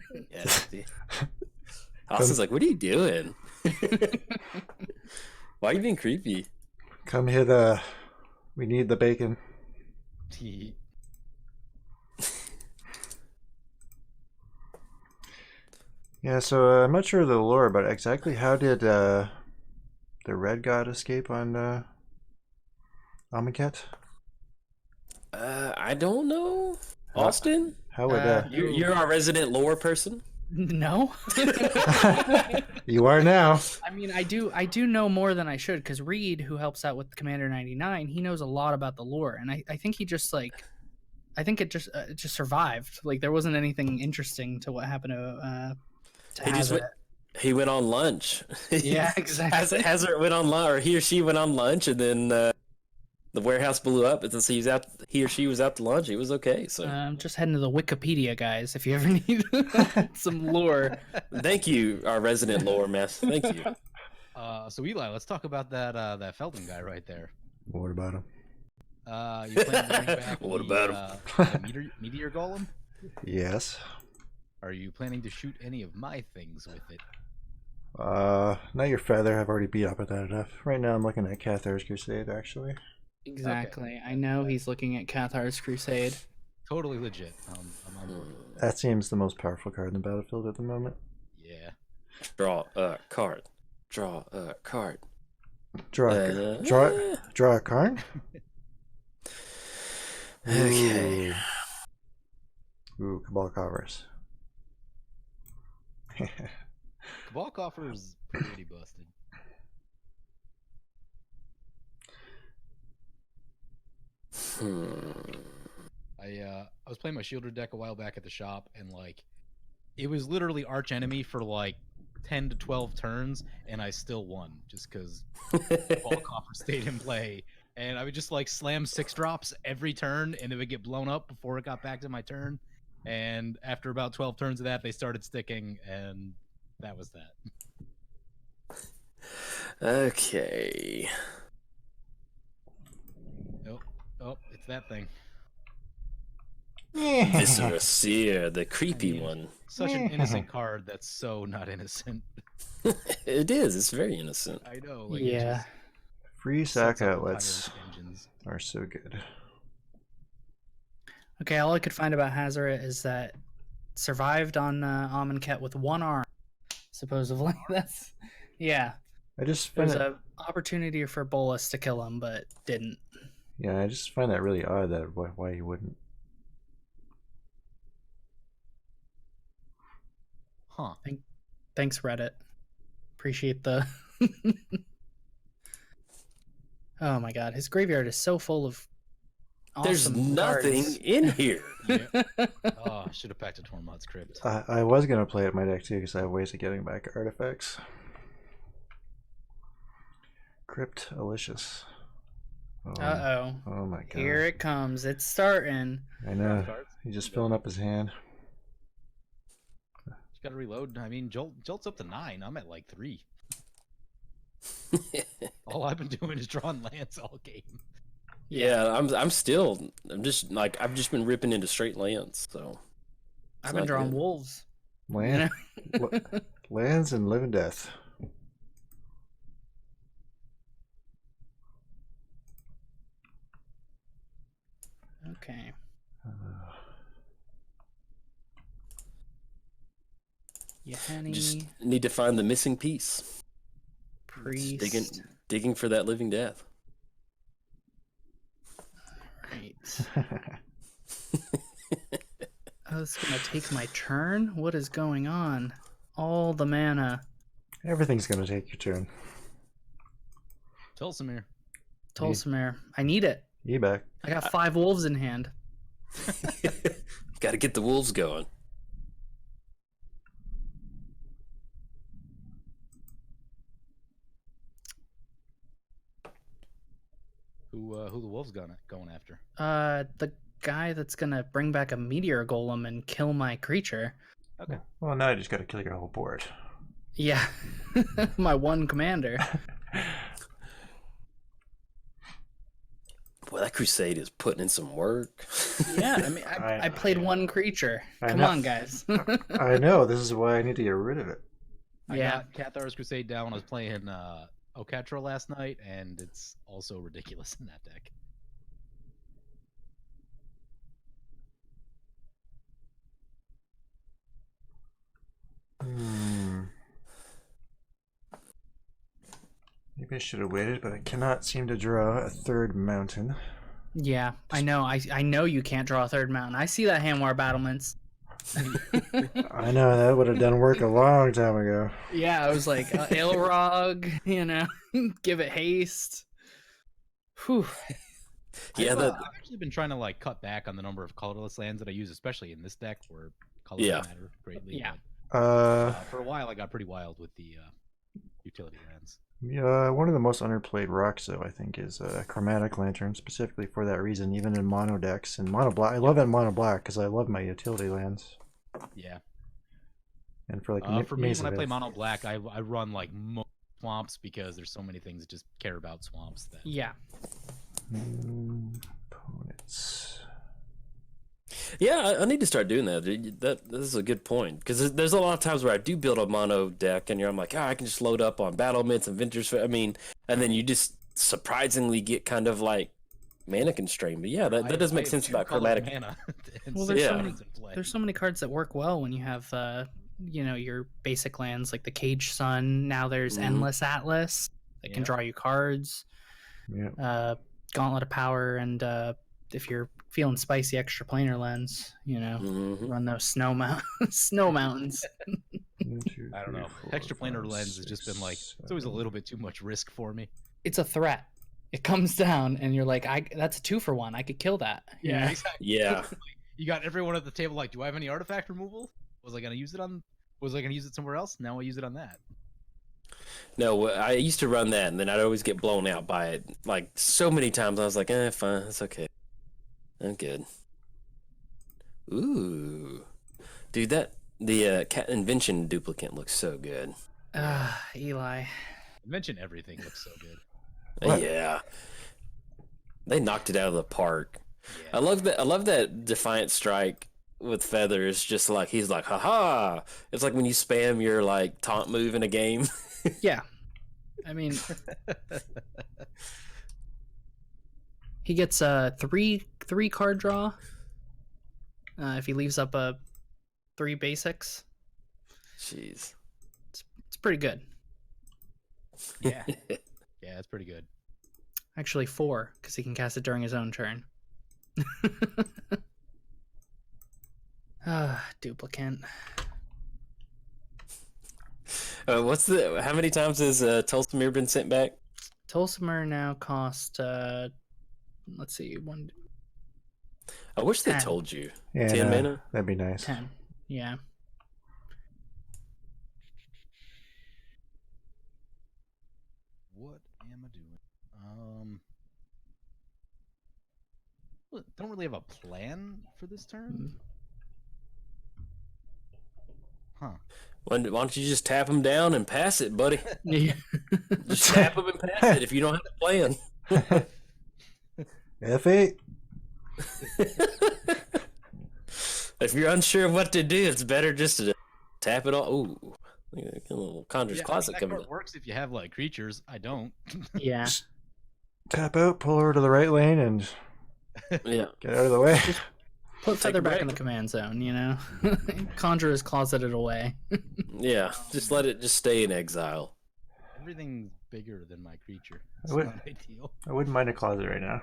Austin's like, what are you doing? Why are you being creepy? Come hit, we need the bacon. Yeah, so I'm not sure of the lore, but exactly how did the red god escape on Amonkhet? I don't know. Austin? How would You're our resident lore person? No. you are now? I mean, I do know more than I should because Reed, who helps out with Commander 99, he knows a lot about the lore, and I think he just I think it just survived. Like there wasn't anything interesting to what happened to He just Hazard. he went on lunch. Yeah, exactly. Hazard went on lunch, or he or she went on lunch, and then the warehouse blew up. And since he or she was out to lunch, it was okay. So Just heading to the Wikipedia, guys, if you ever need some lore. thank you, our resident lore mess. Thank you. So Eli, let's talk about that Felden guy right there. What about him? You plan to bring back What the, about the meteor golem? Yes. Are you planning to shoot any of my things with it? Not your feather. I've already beat up at that enough. Right now, I'm looking at Cathar's Crusade, actually. Exactly. I know he's looking at Cathar's Crusade. Totally legit. I'm on board. That seems the most powerful card in the battlefield at the moment. Yeah. Draw a card. Draw a card. Draw a card? Okay. Ooh, Cabal Coffers. Cabal Coffer's pretty busted. I was playing my Shielder deck a while back at the shop, and like, it was literally arch enemy for like 10 to 12 turns, and I still won just because Cabal Coffer stayed in play. And I would just like slam 6-drops every turn, and it would get blown up before it got back to my turn. And after about 12 turns of that, they started sticking, and that was that. Okay. Oh, it's that thing. Viscera Seer, the creepy one. Such an innocent card that's so not innocent. It is. It's very innocent. I know. Like, Yeah. Free sets sack up outlets entire engines. are so good. Okay, all I could find about Hazaret is that survived on Amonkhet with one arm, supposedly. That's yeah. I just There find was it, an opportunity for Bolas to kill him, but didn't. yeah, I just find that really odd that why he wouldn't. Huh. Thanks, Reddit. Appreciate the. Oh my god, his graveyard is so full of. There's Awesome nothing cards. in here. Yeah. Oh, I should have packed a Tormod's Crypt. I was gonna play it my deck too because I have ways of getting back artifacts. Crypt Alicious. Uh-oh. Oh my god. Here it comes. It's starting. I know. He's just filling up his hand. Just gotta reload. I mean, Jolt's up to 9. I'm at like 3. All I've been doing is drawing lands all game. Yeah, I'm just been ripping into straight lands, so I've been not drawing good. wolves. Land, lands and live and death. Okay. Yahanni, just need to find the missing piece. priest. Just digging for that living death. Right. Oh, it's gonna take my turn? What is going on? All the mana. Everything's gonna take your turn. Tolsimir. Tolsimir. I need it. You back. I got 5 wolves in hand. Got to get the wolves going. Who the wolves going after? The guy that's gonna bring back a meteor golem and kill my creature. Okay. Well, now I just gotta kill your whole board. Yeah. My one commander. Boy, that crusade is putting in some work. Yeah, I mean, I played one creature. I Come know. on, guys. I know. This is why I need to get rid of it. I Yeah. got Cathar's Crusade down when I was playing Okatra last night, and it's also ridiculous in that deck. Maybe I should have waited, but I cannot seem to draw a third mountain. Yeah, I know. I know you can't draw a third mountain. I see that hand war battlements. I know that would have done work a long time ago. Yeah, I was like Ilharg, give it haste. Whew. Yeah, I've actually been trying to like cut back on the number of colorless lands that I use, especially in this deck where colors Yeah. matter greatly. Yeah. but, for a while, I got pretty wild with the utility lands. Yeah, one of the most underplayed rocks, though, I think, is Chromatic Lantern, specifically for that reason, even in mono decks. And mono black, I love it in mono black because I love my utility lands. Yeah. And for like For me, Maze when I of play Ith. mono black, I run like swamps because there's so many things that just care about swamps. That Yeah. Opponents. Yeah, I need to start doing that. This is a good point, because there's a lot of times where I do build a mono deck, and I'm like, I can just load up on battlements and Ventures. I mean, and then you just surprisingly get kind of like mana constrained. But yeah, that does make sense about chromatic. Mana and Well, six there's so cards in play. There's so many cards that work well when you have, your basic lands like the Cage Sun. Now there's Mhm. Endless Atlas that can Yeah. draw you cards. Yeah. Gauntlet of Power, and if you're feeling spicy, extra planar lens. Mhm. Run those snow mountains. 1, 2, I don't 3, know. 4, Extra planar 5, lens has just been like, 6, it's always a 7. little bit too much risk for me. It's a threat. It comes down, and you're like, that's a 2-for-1. I could kill that. Yeah, exactly. Yeah. You got everyone at the table like, do I have any artifact removal? Was I gonna use it somewhere else? Now I use it on that. No, I used to run that, and then I'd always get blown out by it. Like, so many times, I was like, fine, it's okay. I'm good. Ooh. Dude, the Cat Invention duplicate looks so good. Eli. Mention everything looks so good. What? Yeah. They knocked it out of the park. Yeah. I love that Defiant Strike with feathers, just like he's like, haha. It's like when you spam your like taunt move in a game. Yeah. I mean, he gets a three card draw if he leaves up a 3 basics. Jeez. It's pretty good. Yeah. Yeah, it's pretty good. Actually 4, because he can cast it during his own turn. Duplicate. How many times has Tolsimir been sent back? Tolsimir now cost let's see, 1 I wish they 10. told you. Yeah, 10 mana? That'd be nice. 10. Yeah. What am I doing? Don't really have a plan for this turn. Huh. Why don't you just tap him down and pass it, buddy? Yeah. Just tap him and pass it if you don't have a plan. F8. If you're unsure of what to do, it's better just to tap it all. Ooh, look at a little Conjurer's Closet that coming card up. works if you have like creatures. I don't. Yeah. Tap out, pull over to the right lane, and Yeah. get out of the way. Put Feather a back break. in the command zone, Conjurer's closeted away. Yeah, just let it just stay in exile. Everything's bigger than my creature. It's would- not ideal. I wouldn't mind a closet right now.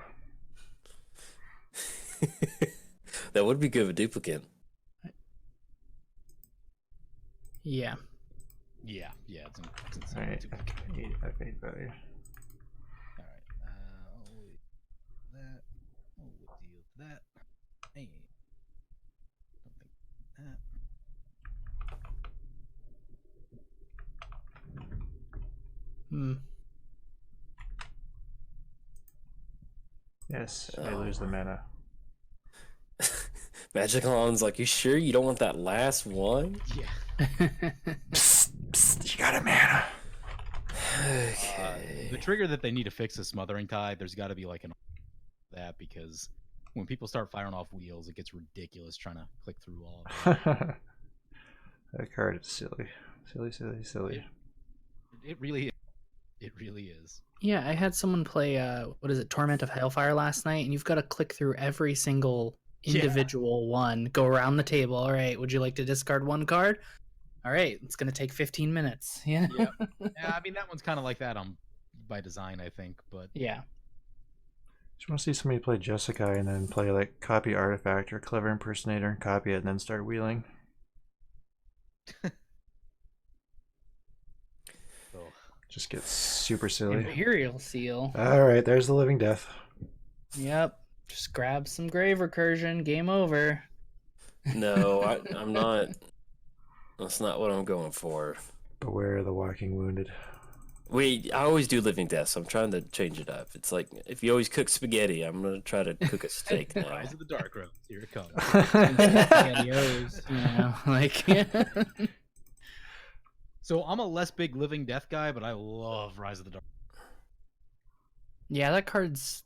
That would be good with duplicate. Yeah. Yeah, it's insane. Alright, F8 value. Alright, I'll leave that. We'll deal with that. Hey. Don't think that. Yes, I lose the mana. Magic Alon's like, you sure you don't want that last one? Yeah. Psst, you got a mana. Okay. The trigger that they need to fix is Smothering Tide. There's got to be like that, because when people start firing off wheels, it gets ridiculous trying to click through all of it. That card is silly. Silly. It really is. Yeah, I had someone play Torment of Hailfire last night, and you've got to click through every single individual one, go around the table. All right, would you like to discard 1 card? All right, it's going to take 15 minutes. Yeah. Yeah, I mean that one's kind of like that by design, I think, but Yeah. Just want to see somebody play Jessica and then play like copy Artifact or Clever Impersonator and copy it and then start wheeling. Just gets super silly. Imperial Seal. Alright, there's the Living Death. Yep. Just grab some Grave Recursion. Game over. No, I'm not. That's not what I'm going for. Beware the Walking Wounded. I always do Living Death, so I'm trying to change it up. It's like, if you always cook spaghetti, I'm going to try to cook a steak now. Rise of the Dark Realms, here it comes. Spaghettios, like. So I'm a less big Living Death guy, but I love Rise of the Dark. Yeah, that card's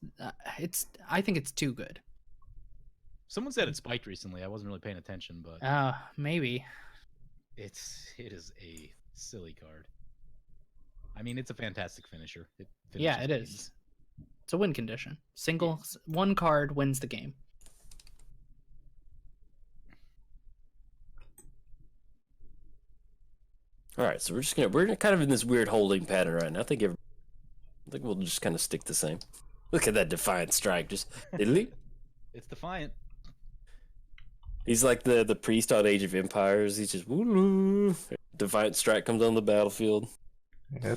I think it's too good. Someone said it spiked recently. I wasn't really paying attention, but Maybe. it is a silly card. I mean, it's a fantastic finisher. Yeah, it games. is. It's a win condition. One card wins the game. All right, so we're kind of in this weird holding pattern right now. I think we'll just kind of stick the same. Look at that defiant strike, just diddly. It's defiant. He's like the priest on Age of Empires. He's just woo. Defiant strike comes on the battlefield. Yeah,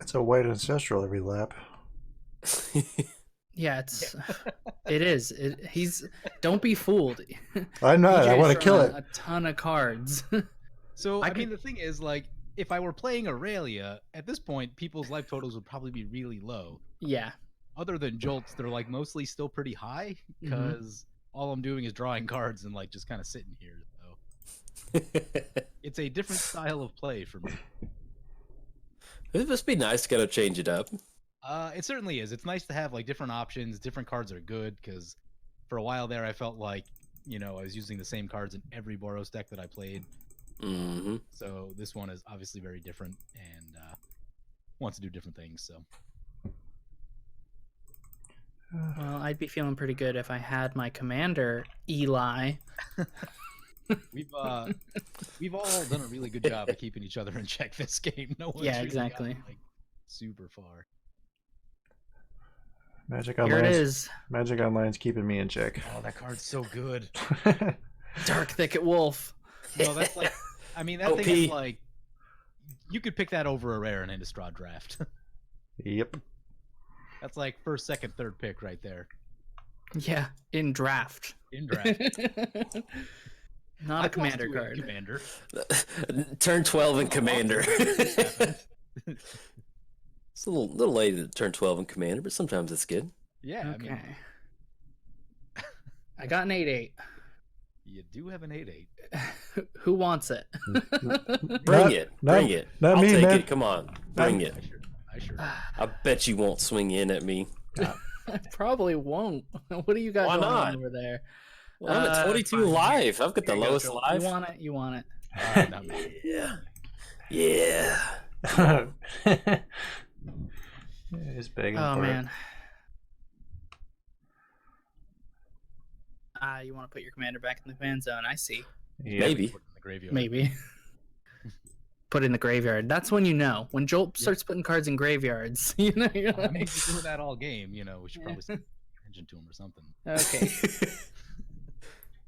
it's a white ancestral every lap. Yeah, it is. Don't be fooled. I'm not. I DJ's want to kill drawing it. A ton of cards. So I mean, the thing is, like, if I were playing Aurelia at this point, people's life totals would probably be really low. Yeah. Other than Jolts, they're like mostly still pretty high because all I'm doing is drawing cards and like just kind of sitting here. So it's a different style of play for me. It must be nice to kind of change it up. It certainly is. It's nice to have like different options. Different cards are good because for a while there, I felt like I was using the same cards in every Boros deck that I played. Mm-hmm. So this one is obviously very different and wants to do different things. So. Well, I'd be feeling pretty good if I had my commander, Eli. We've all done a really good job of keeping each other in check this game. No one's really exactly. gotten, like, super far. Magic Here Online. it is. Magic Online's keeping me in check. Oh, that card's so good. Dark Thicket Wolf. No, that's like, I mean, that OP. thing is like, you could pick that over a rare in an Innistrad draft. Yep. That's like first, second, third pick right there. Yeah, in draft. In draft. Not a commander Plus two card. Commander. Turn 12 in Commander. Happened. It's a little late to turn 12 in Commander, but sometimes it's good. Yeah, Okay. I mean, I got an 8/8. you do have an 8/8. Who wants it? Bring it. Not I'll me, take man. it. Come on. Bring it. I sure. I bet you won't swing in at me. I probably won't. What do you got Why going not? on over there? Well, I'm at 22 fine. life. I've got the Here you go, lowest Jolt. life. You want it? You want it? Not me. Yeah. He's begging Oh for man. You want to put your commander back in the command zone? I see. it. Yep. Maybe. Put it in the graveyard. Maybe. Put it in the graveyard. That's when you know. When Jolt starts putting cards in graveyards, you're I mean, like, he's doing that all game. We should probably send attention to him or something. okay.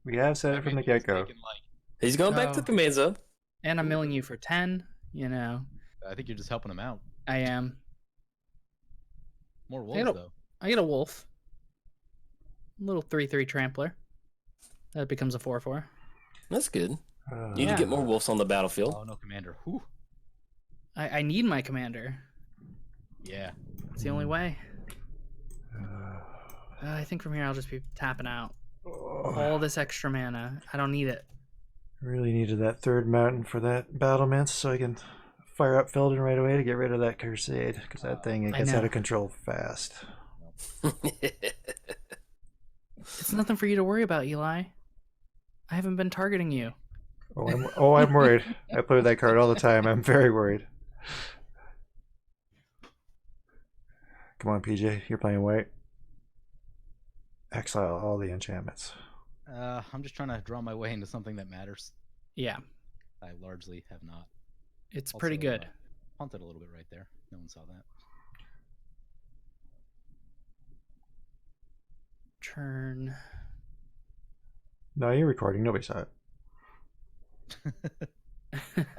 We have said it from the Maybe he's get-go. taking, like, He's going back to the command zone. And I'm milling you for 10. I think you're just helping him out. I am. More wolves, don't- though. I get a wolf. Little 3/3 trampler. That becomes a 4/4. That's good. You need Yeah. to get more wolves on the battlefield. Oh, no commander. Whew. I need my commander. Yeah. It's the only way. I think from here I'll just be tapping out. All this extra mana. I don't need it. Really needed that third mountain for that battlements so I can fire up Felden right away to get rid of that Crusade, because that thing I gets know. out of control fast. It's nothing for you to worry about, Eli. I haven't been targeting you. I'm worried. I play with that card all the time. I'm very worried. Come on, PJ. You're playing white. Exile all the enchantments. I'm just trying to draw my way into something that matters. Yeah, I largely have not. it's pretty Also, good. Punted a little bit right there. No one saw that. Turn. No, you're recording. Nobody saw it.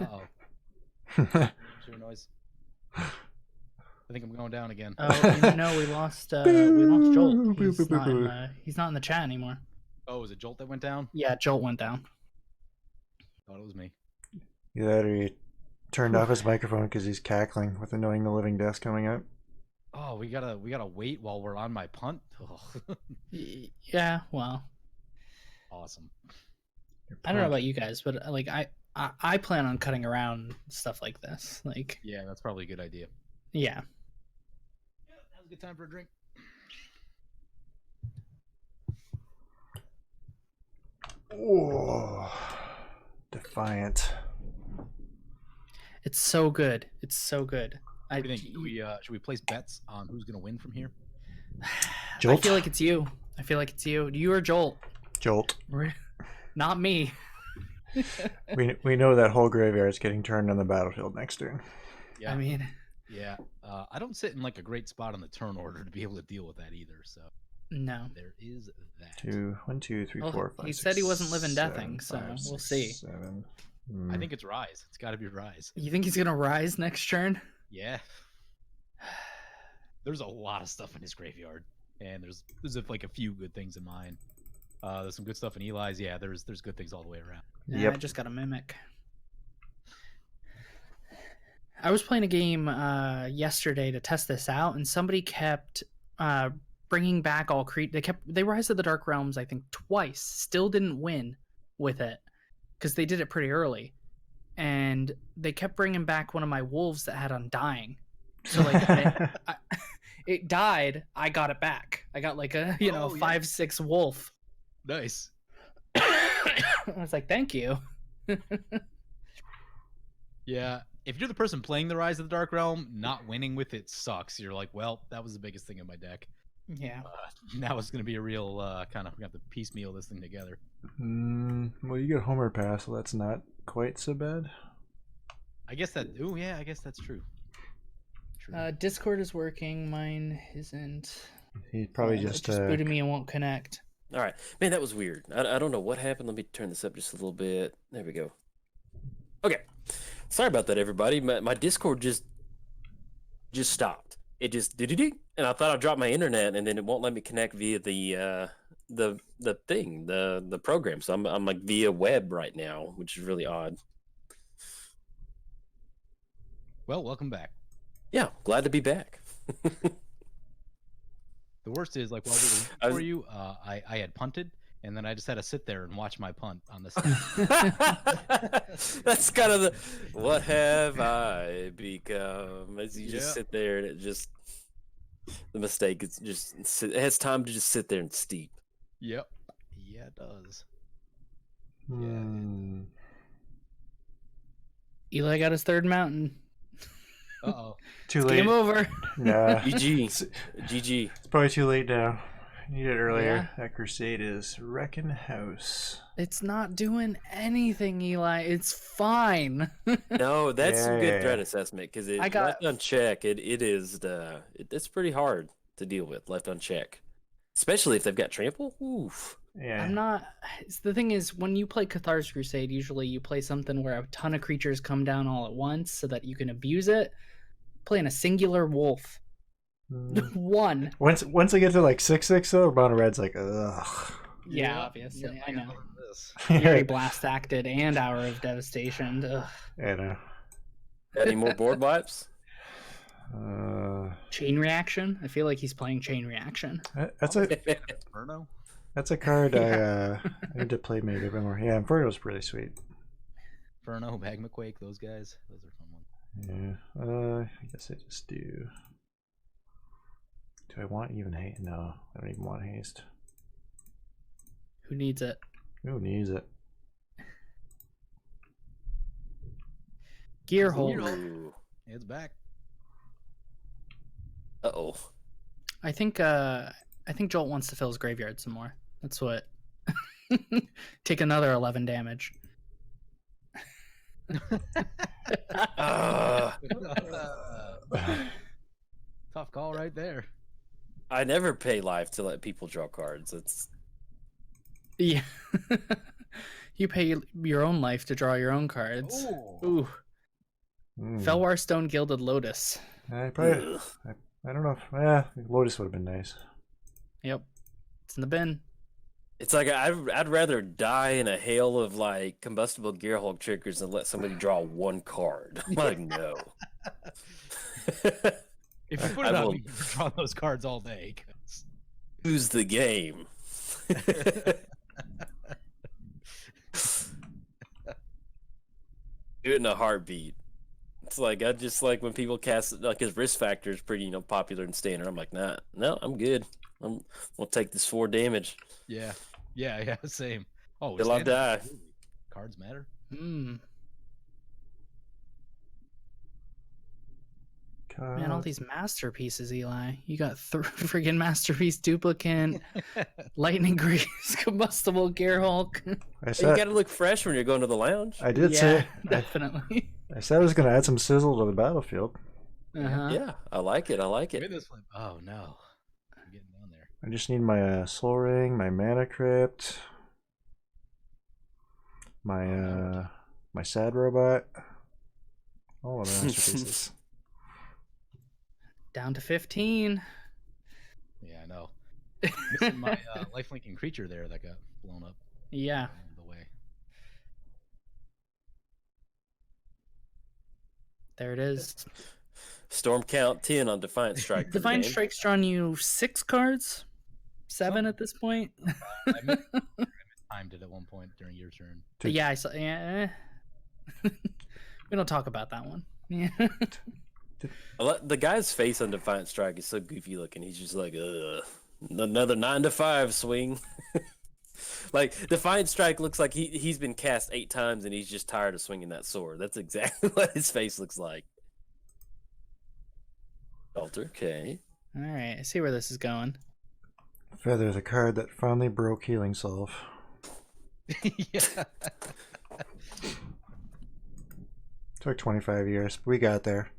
Uh-oh. Sure noise. I think I'm going down again. Oh, we lost Jolt. He's not in the chat anymore. Oh, was it Jolt that went down? Yeah, Jolt went down. Thought it was me. Either that or he turned off his microphone because he's cackling with Annoying the Living Death coming up. Oh, we gotta wait while we're on my punt. Oh. Yeah, well, Awesome. I don't know about you guys, but like I plan on cutting around stuff like this. Like, Yeah, that's probably a good idea. yeah. Yeah, that was a good time for a drink. Oh, Defiant. It's so good. It's so good. What do you think? Should we place bets on who's gonna win from here? Jolt? I feel like it's you. I feel like it's you. You or Jolt. Jolt. Not me. We know that whole graveyard's getting turned on the battlefield next turn. Yeah. I mean, Yeah. I don't sit in like a great spot on the turn order to be able to deal with that either. So no. there is that. 1, 2, 3, Well, 4, 5. he 6, said he wasn't living 7, deathing, so 5, we'll 6, see. 7. I think it's Rise. It's got to be Rise. You think he's gonna rise next turn? Yeah. There's a lot of stuff in his graveyard, and there's like a few good things in mine. There's some good stuff in Eli's. Yeah, there's good things all the way around. Yeah, I just got a mimic. I was playing a game yesterday to test this out, and somebody kept bringing back all They Rise of the Dark Realms, I think, twice. Still didn't win with it because they did it pretty early, and they kept bringing back one of my wolves that had Undying. So like, it died. I got it back. I got like a 5/6 wolf. Nice. I was like, thank you. Yeah. If you're the person playing the Rise of the Dark Realm, not winning with it sucks. You're like, well, that was the biggest thing in my deck. Yeah. Now it's going to be a real kind of, we have to piecemeal this thing together. Well, you get Homer Pass, so that's not quite so bad. I guess that, I guess that's true. Discord is working. Mine isn't. He probably It just booted me and won't connect. All right, man, that was weird. I don't know what happened. Let me turn this up just a little bit. There we go. Okay, sorry about that, everybody. My Discord just stopped. It just did, and I thought I dropped my internet, and then it won't let me connect via the thing, the program. So I'm like via web right now, which is really odd. Well, welcome back. Yeah, glad to be back. The worst is, like, while we were waiting for you, I had punted, and then I just had to sit there and watch my punt on the stage. That's kind of the what have I become? As you just sit there and the mistake is it has time to just sit there and steep. Yep. Yeah, it does. Eli got his third mountain. Uh-oh. Too late. Game over. Nah. GG. It's probably too late now. You need it earlier. Yeah. That Crusade is wrecking house. It's not doing anything, Eli. It's fine. No, that's some good Yeah. threat assessment because left uncheck. It's pretty hard to deal with left uncheck, especially if they've got trample. Oof. Yeah. The thing is, when you play Cathar's Crusade, usually you play something where a ton of creatures come down all at once so that you can abuse it. Playing a singular wolf. One. Once I get to like 6/6 though, Mono Red's like, ugh. Yeah, obviously. Yeah, I know. this. You already blast acted and Hour of Devastation. Ugh. I know. Any more board wipes? Chain Reaction? I feel like he's playing Chain Reaction. That's a Inferno? that's a card I need to play maybe a bit more. Yeah, Inferno's pretty sweet. Inferno, Magma Quake, those guys. Those are fun ones. Yeah. I guess I just do. Do I want even haste? No, I don't even want haste. Who needs it? Who needs it? Gearhold. Ooh. It's back. Uh-oh. I think Jolt wants to fill his graveyard some more. That's what. Take another 11 damage. Tough call right there. I never pay life to let people draw cards. It's Yeah. You pay your own life to draw your own cards. Ooh. Felwar Stone Gilded Lotus. I probably. I don't know. Lotus would have been nice. Yep. It's in the bin. It's like I'd rather die in a hail of like combustible Gearhulk triggers than let somebody draw one card. I'm like, no. If you put it on me, you can draw those cards all day. Lose the game. Do it in a heartbeat. It's like I just like when people cast like his risk factor is pretty popular in standard. I'm like, no, I'm good. We'll take this 4 damage. Yeah, same. Oh, Still on standard, die. absolutely. Cards matter. Hmm. God. Man, all these masterpieces, Eli. You got freaking masterpiece duplicant, lightning grease, combustible Gearhulk. I You said got to look fresh when you're going to the lounge. I did Yeah, say definitely. I said I was going to add some sizzle to the battlefield. Uh-huh. Yeah, I like it. I like Look it. at this flip. Oh no, I'm getting down there. I just need my soul ring, my mana crypt, my my sad robot. All of the masterpieces. Down to 15. Yeah, I know. Missing my lifelinking creature there that got blown up Yeah. along the way. There it is. Storm count 10 on Defiant Strike. For the Divine game. Strike's drawn you 6 cards? 7 at this point? I timed it at one point during your turn. Yeah, I saw. Yeah. We don't talk about that one. Yeah. The guy's face on Defiant Strike is so goofy looking. He's just like, another 9 to 5 swing. Like Defiant Strike looks like he's been cast 8 times and he's just tired of swinging that sword. That's exactly what his face looks like. Alter, okay. All right, I see where this is going. Feather, the card that finally broke Healing Solve. Yeah. Took 25 years, but we got there.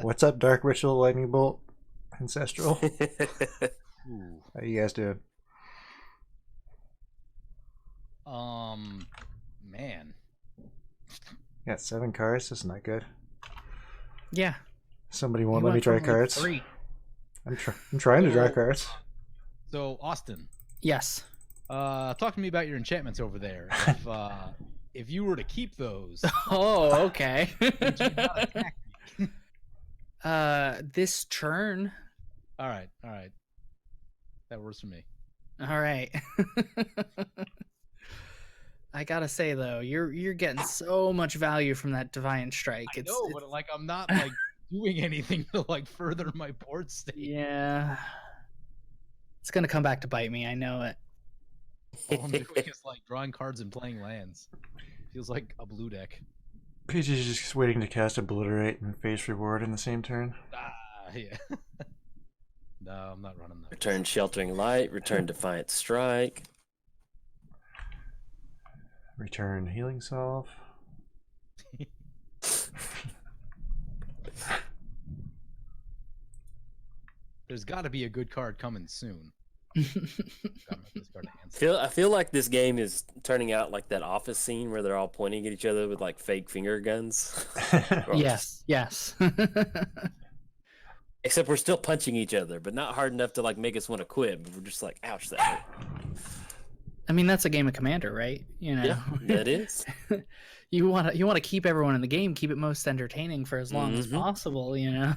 What's up, Dark Ritual, Lightning Bolt, Ancestral? Ooh. How you guys doing? Man. Got 7 cards. That's not good. Yeah. Somebody you won't let me went draw from, like, cards. 3. I'm trying to draw cards. So Austin, Yes. talk to me about your enchantments over there. If you were to keep those, Oh, okay. would you not attack me? This turn. All right. That works for me. All right. I gotta say though, you're getting so much value from that Defiant Strike. I know, but like I'm not like doing anything to like further my board state. Yeah. It's gonna come back to bite me. I know it. All I'm doing is like drawing cards and playing lands. Feels like a blue deck. PG's just waiting to cast Obliterate and Face Reward in the same turn. Yeah. No, I'm not running that. Return Sheltering Light, return Defiant Strike. Return Healing Solve. There's got to be a good card coming soon. I feel like this game is turning out like that Office scene where they're all pointing at each other with like fake finger guns. Yes. Except we're still punching each other, but not hard enough to like make us want to quit. But we're just like, ouch, that hurt. I mean, that's a game of Commander, right? You know. Yeah, that is. You want to keep everyone in the game, keep it most entertaining for as long as possible. You know.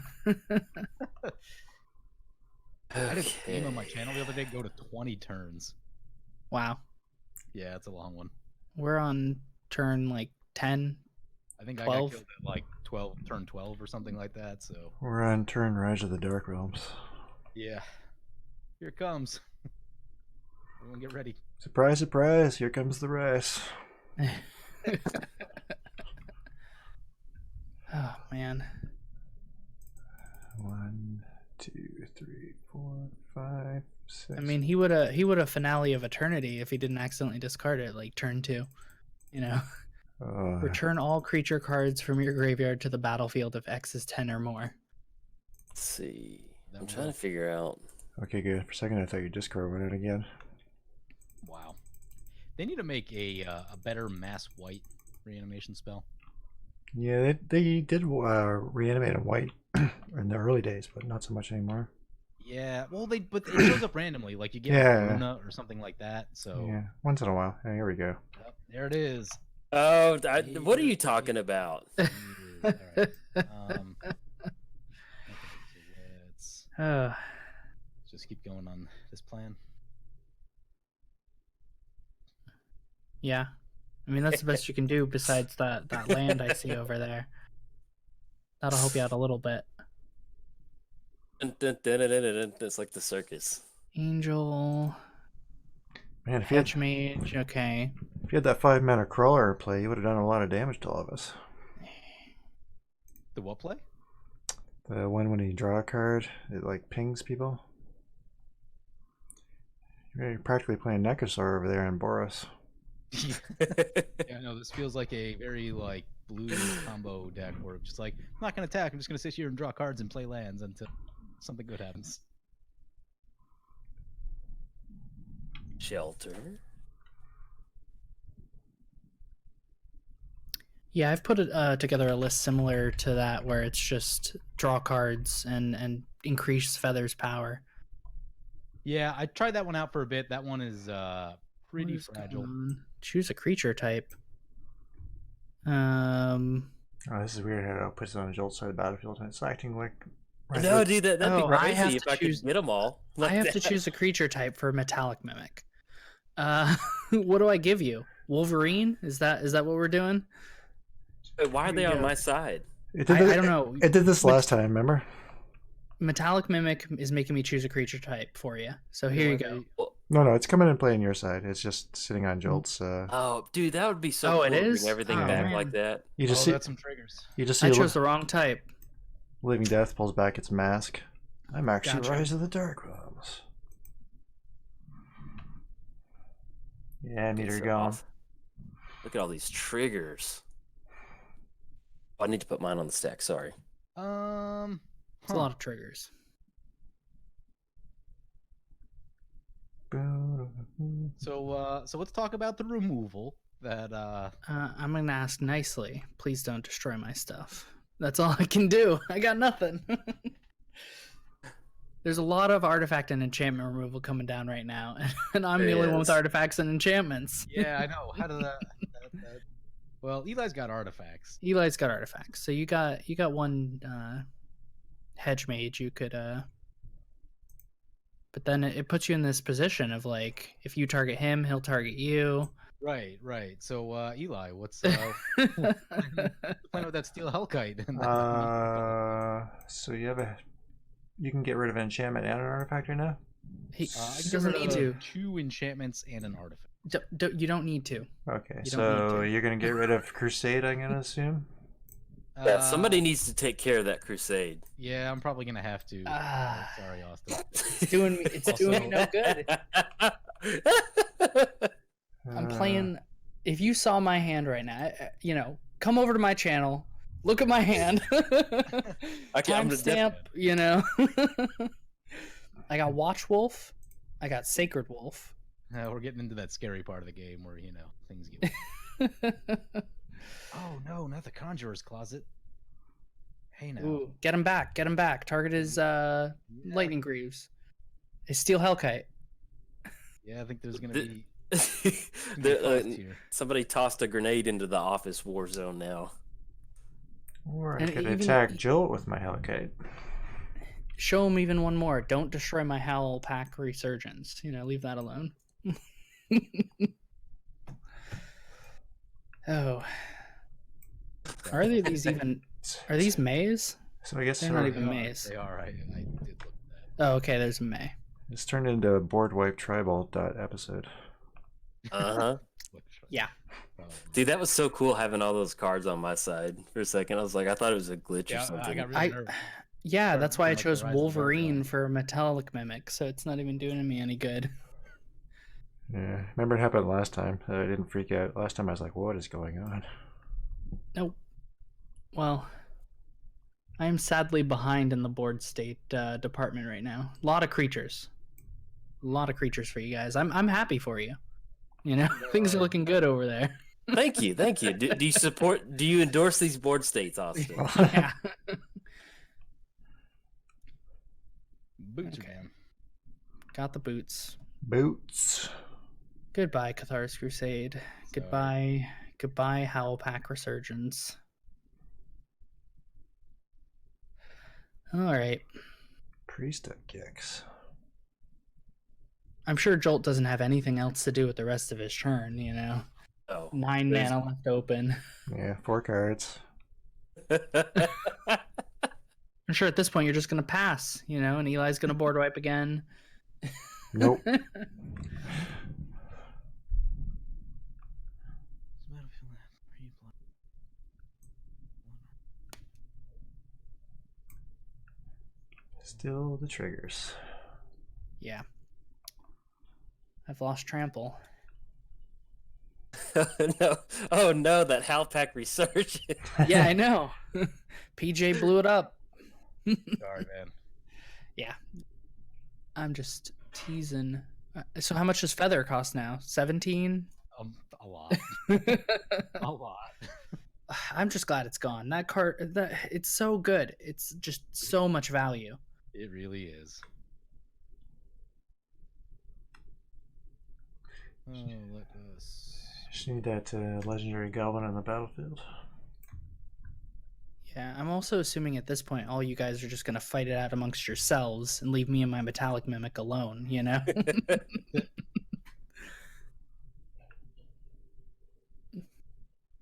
I had a game on my channel the other day go to 20 turns. Wow. Yeah, it's a long one. We're on turn like 10. I think 12? I got killed at like 12, turn 12 or something like that. So We're on turn Rise of the Dark Realms. yeah, here it comes. Everyone get ready. Surprise, surprise! Here comes the Rise. Oh man. 1, 2, 3, 4, 5, 6. I mean, he would have Finale of Eternity if he didn't accidentally discard it like turn 2. You know. Return all creature cards from your graveyard to the battlefield if X is 10 or more. Let's see. I'm trying to figure out. Okay, good. For a second, I thought you discarded it again. Wow. They need to make a better mass white reanimation spell. Yeah, they did reanimate in white in the early days, but not so much anymore. Yeah, well, but it shows up randomly, like you get Luna or something like that. So yeah, once in a while. Yeah, here we go. Yep, there it is. Oh, what are you talking about? All right. Let's just keep going on this plan. Yeah. I mean, that's the best you can do besides that land I see over there. That'll help you out a little bit. It's like the circus. Angel. Man, if you had, Hedge Mage, okay. if you had that 5-mana crawler play, you would have done a lot of damage to all of us. The what play? The one when you draw a card, it like pings people. You're practically playing Necosaur over there in Boros. Yeah, no, this feels like a very like blue combo deck where it's just like, I'm not gonna attack, I'm just gonna sit here and draw cards and play lands until something good happens. Shelter. Yeah, I've put together a list similar to that where it's just draw cards and increase Feather's power. Yeah, I tried that one out for a bit. That one is pretty What is fragile. going on? Choose a creature type. Oh, this is weird how it puts it on the Jolt side of the battlefield and it's acting like... No, dude, that'd be Oh, I have crazy if to I choose- could get them all. I have to choose a creature type for Metallic Mimic. What do I give you? Wolverine? Is that what we're doing? Wait, why are they on my side? It I did, don't know. It did this last time, remember? Metallic Mimic is making me choose a creature type for you. So here you go. No, it's coming and playing your side. It's just sitting on Jolt's. Oh, dude, that would be so Oh, cool it to is? bring everything Oh, back man. like that. You just Oh, see, that's some triggers. you just I see chose the wrong type. Living Death pulls back its mask. I'm actually Gotcha. Rise of the Dark Realms. Yeah, Okay, meter so going. Look at all these triggers. Oh, I need to put mine on the stack. Sorry. It's a lot of triggers. So let's talk about the removal that I'm gonna ask nicely. Please don't destroy my stuff. That's all I can do. I got nothing. There's a lot of artifact and enchantment removal coming down right now, and I'm the only one with Yes. artifacts and enchantments. yeah, I know. How did that Well, Eli's got artifacts. Eli's got artifacts, so you got one hedge mage you could but then it puts you in this position of like if you target him, he'll target you. Right. So Eli, what's playing with that steel hellkite? So you can get rid of enchantment and an artifact right now? He I can doesn't get need rid to. of 2 enchantments and an artifact. You don't need to. Okay, You don't need so to. you're gonna get rid of Crusade, I'm gonna assume? Yeah, somebody needs to take care of that crusade. Yeah, I'm probably gonna have to. Ah. Sorry, Austin. It's doing me no good. I'm playing. If you saw my hand right now, come over to my channel, look at my hand. Timestamp, I got Watch Wolf, I got Sacred Wolf. We're getting into that scary part of the game where things get. Oh no, not the Conjurer's Closet. Hey now. Ooh, get him back! Get him back! Target his Lightning Greaves. His Steel Hellkite. Yeah, I think there's gonna be. Somebody tossed a grenade into the office war zone now. Or I And could even- attack Jolt with my Hellkite. Show him even one more. Don't destroy my Howl Pack Resurgence. Leave that alone. Oh. Are these even... Are these Mays? So I guess They're not we're- even Mays. They are. I did look at that. Oh, okay, there's a May. it's turned into a board wipe tribal episode. Uh-huh. Yeah. Dude, that was so cool having all those cards on my side for a second. I was like, I thought it was a glitch or Yeah, something. I got really nervous. Yeah, Started that's why I looking like the chose Rise of the Dark Wolverine Realms. for Metallic Mimic, so it's not even doing me any good. Yeah, remember it happened last time. I didn't freak out. Last time I was like, what is going on? Nope. Well, I am sadly behind in the board state department right now. A lot of creatures. A lot of creatures for you guys. I'm happy for you. Things are looking good over there. Thank you. Do you endorse these board states, Austin? Yeah. Boots Okay. man. Got the boots. Boots. Goodbye, Cathar's Crusade. So- Goodbye, Howl Pack Resurgence. Alright. Priest of Gex. I'm sure Jolt doesn't have anything else to do with the rest of his turn, Oh. 9 There's- mana left open. Yeah, 4 cards. I'm sure at this point you're just gonna pass, and Eli's gonna board wipe again. Nope. Still the triggers. Yeah. I've lost trample. No. Oh no, that Halpack resurgence. Yeah, I know. PJ blew it up. Sorry, man. Yeah. I'm just teasing. So how much does Feather cost now? 17? A lot. A lot. I'm just glad it's gone. That card, it's so good. It's just so much value. It really is. Oh, let us. Just need that legendary goblin on the battlefield. Yeah, I'm also assuming at this point all you guys are just going to fight it out amongst yourselves and leave me and my metallic mimic alone, you know?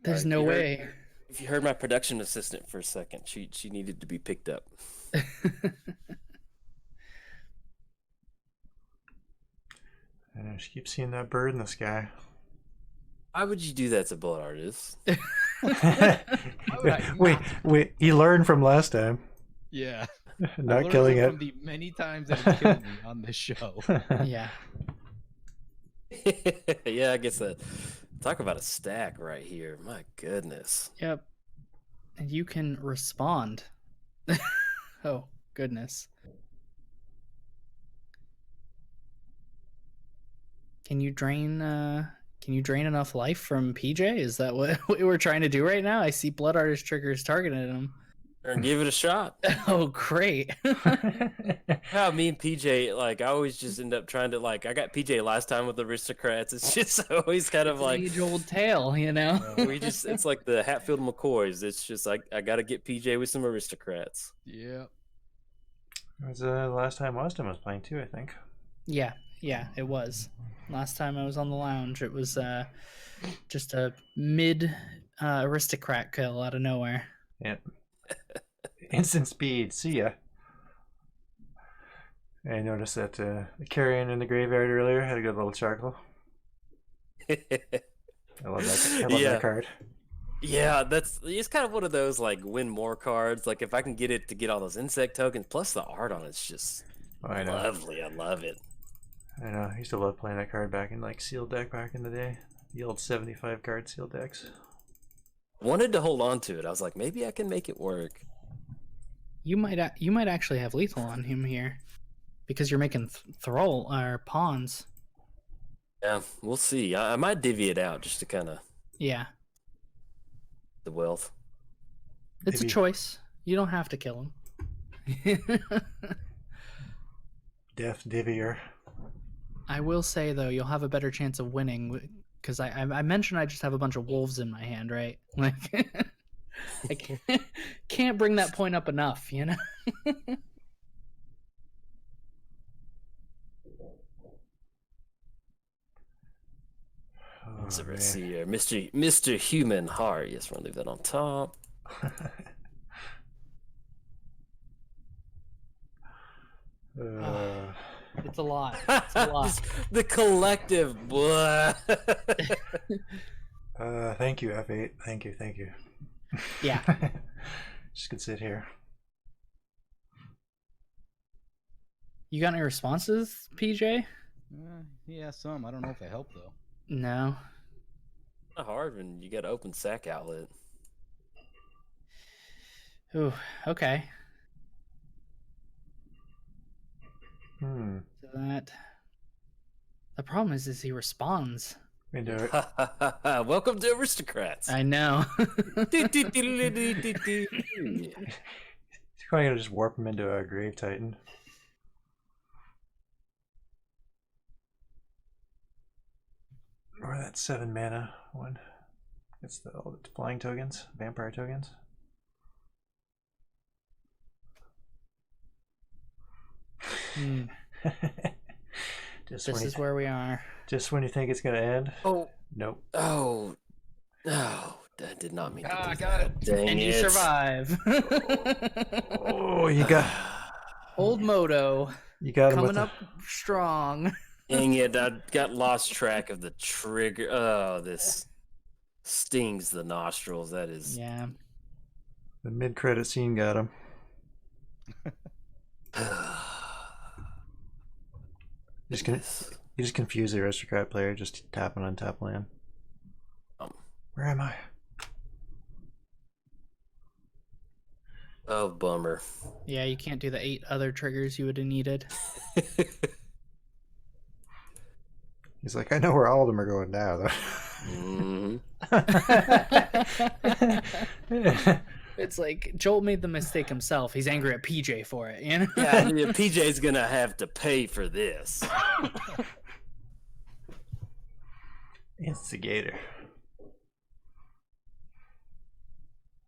There's no way. If you heard my production assistant for a second, she needed to be picked up. I just keep seeing that bird in the sky. Why would you do that to Blood Artist? Wait, he learned from last time. Yeah. Not killing it. From the many times that he killed me on this show. Yeah. Yeah, I guess that. Talk about a stack right here. My goodness. Yep. And you can respond. Oh, goodness. Can you drain enough life from PJ? Is that what we're trying to do right now? I see Blood Artist triggers targeting him. And give it a shot. Oh, great. How me and PJ, like, I always just end up trying to, like, I got PJ last time with Aristocrats. It's just always kind of like age-old tale, you know? it's like the Hatfield McCoys. It's just like, I got to get PJ with some Aristocrats. Yeah. It was the last time Austin was playing too, I think. Yeah, it was. Last time I was on the lounge, it was just a mid aristocrat kill out of nowhere. Yeah. Instant speed. See ya. I noticed that the carrion in the graveyard earlier had a good little charcoal. I love that. I love that card. Yeah, it's kind of one of those like win more cards. Like if I can get it to get all those insect tokens, plus the art on it's just lovely. I love it. I know. I used to love playing that card back in like sealed deck back in the day. The old 75 card sealed decks. Wanted to hold on to it. I was like, maybe I can make it work. You might actually have lethal on him here, because you're making thrall or pawns. Yeah, we'll see. I might divvy it out just to kind of the wealth. It's a choice. You don't have to kill him. Death divvier. I will say though, you'll have a better chance of winning because I mentioned I just have a bunch of wolves in my hand, right? Like I can't bring that point up enough, you know. So let's see here, Mr. Human Heart. Yes, we're gonna leave that on top. It's a lot. It's a lot. The collective. Blah. Thank you, F8. Thank you. Yeah. Just could sit here. You got any responses, PJ? Yeah, some. I don't know if they help though. No. Not hard when you got to open sack outlet. Ooh, okay. That the problem is he responds. Welcome to Aristocrats. I know. You're probably gonna just warp him into a Grave Titan. Or that 7 mana one. It's all the flying tokens, vampire tokens. This is where we are. Just when you think it's gonna end. Oh nope. Oh no, that did not mean. I got it. Dang and it. You survive. Oh, you got old Moto. You got him coming up strong. Dang it! I got lost track of the trigger. Oh, this stings the nostrils. That is. Yeah. The mid-credit scene got him. You just confuse the aristocrat player just tapping on tap land. Where am I? Oh, bummer. Yeah, you can't do the 8 other triggers you would have needed. He's like, I know where all of them are going now, though. It's like Jolt made the mistake himself. He's angry at PJ for it, you know? Yeah, PJ's gonna have to pay for this. Instigator.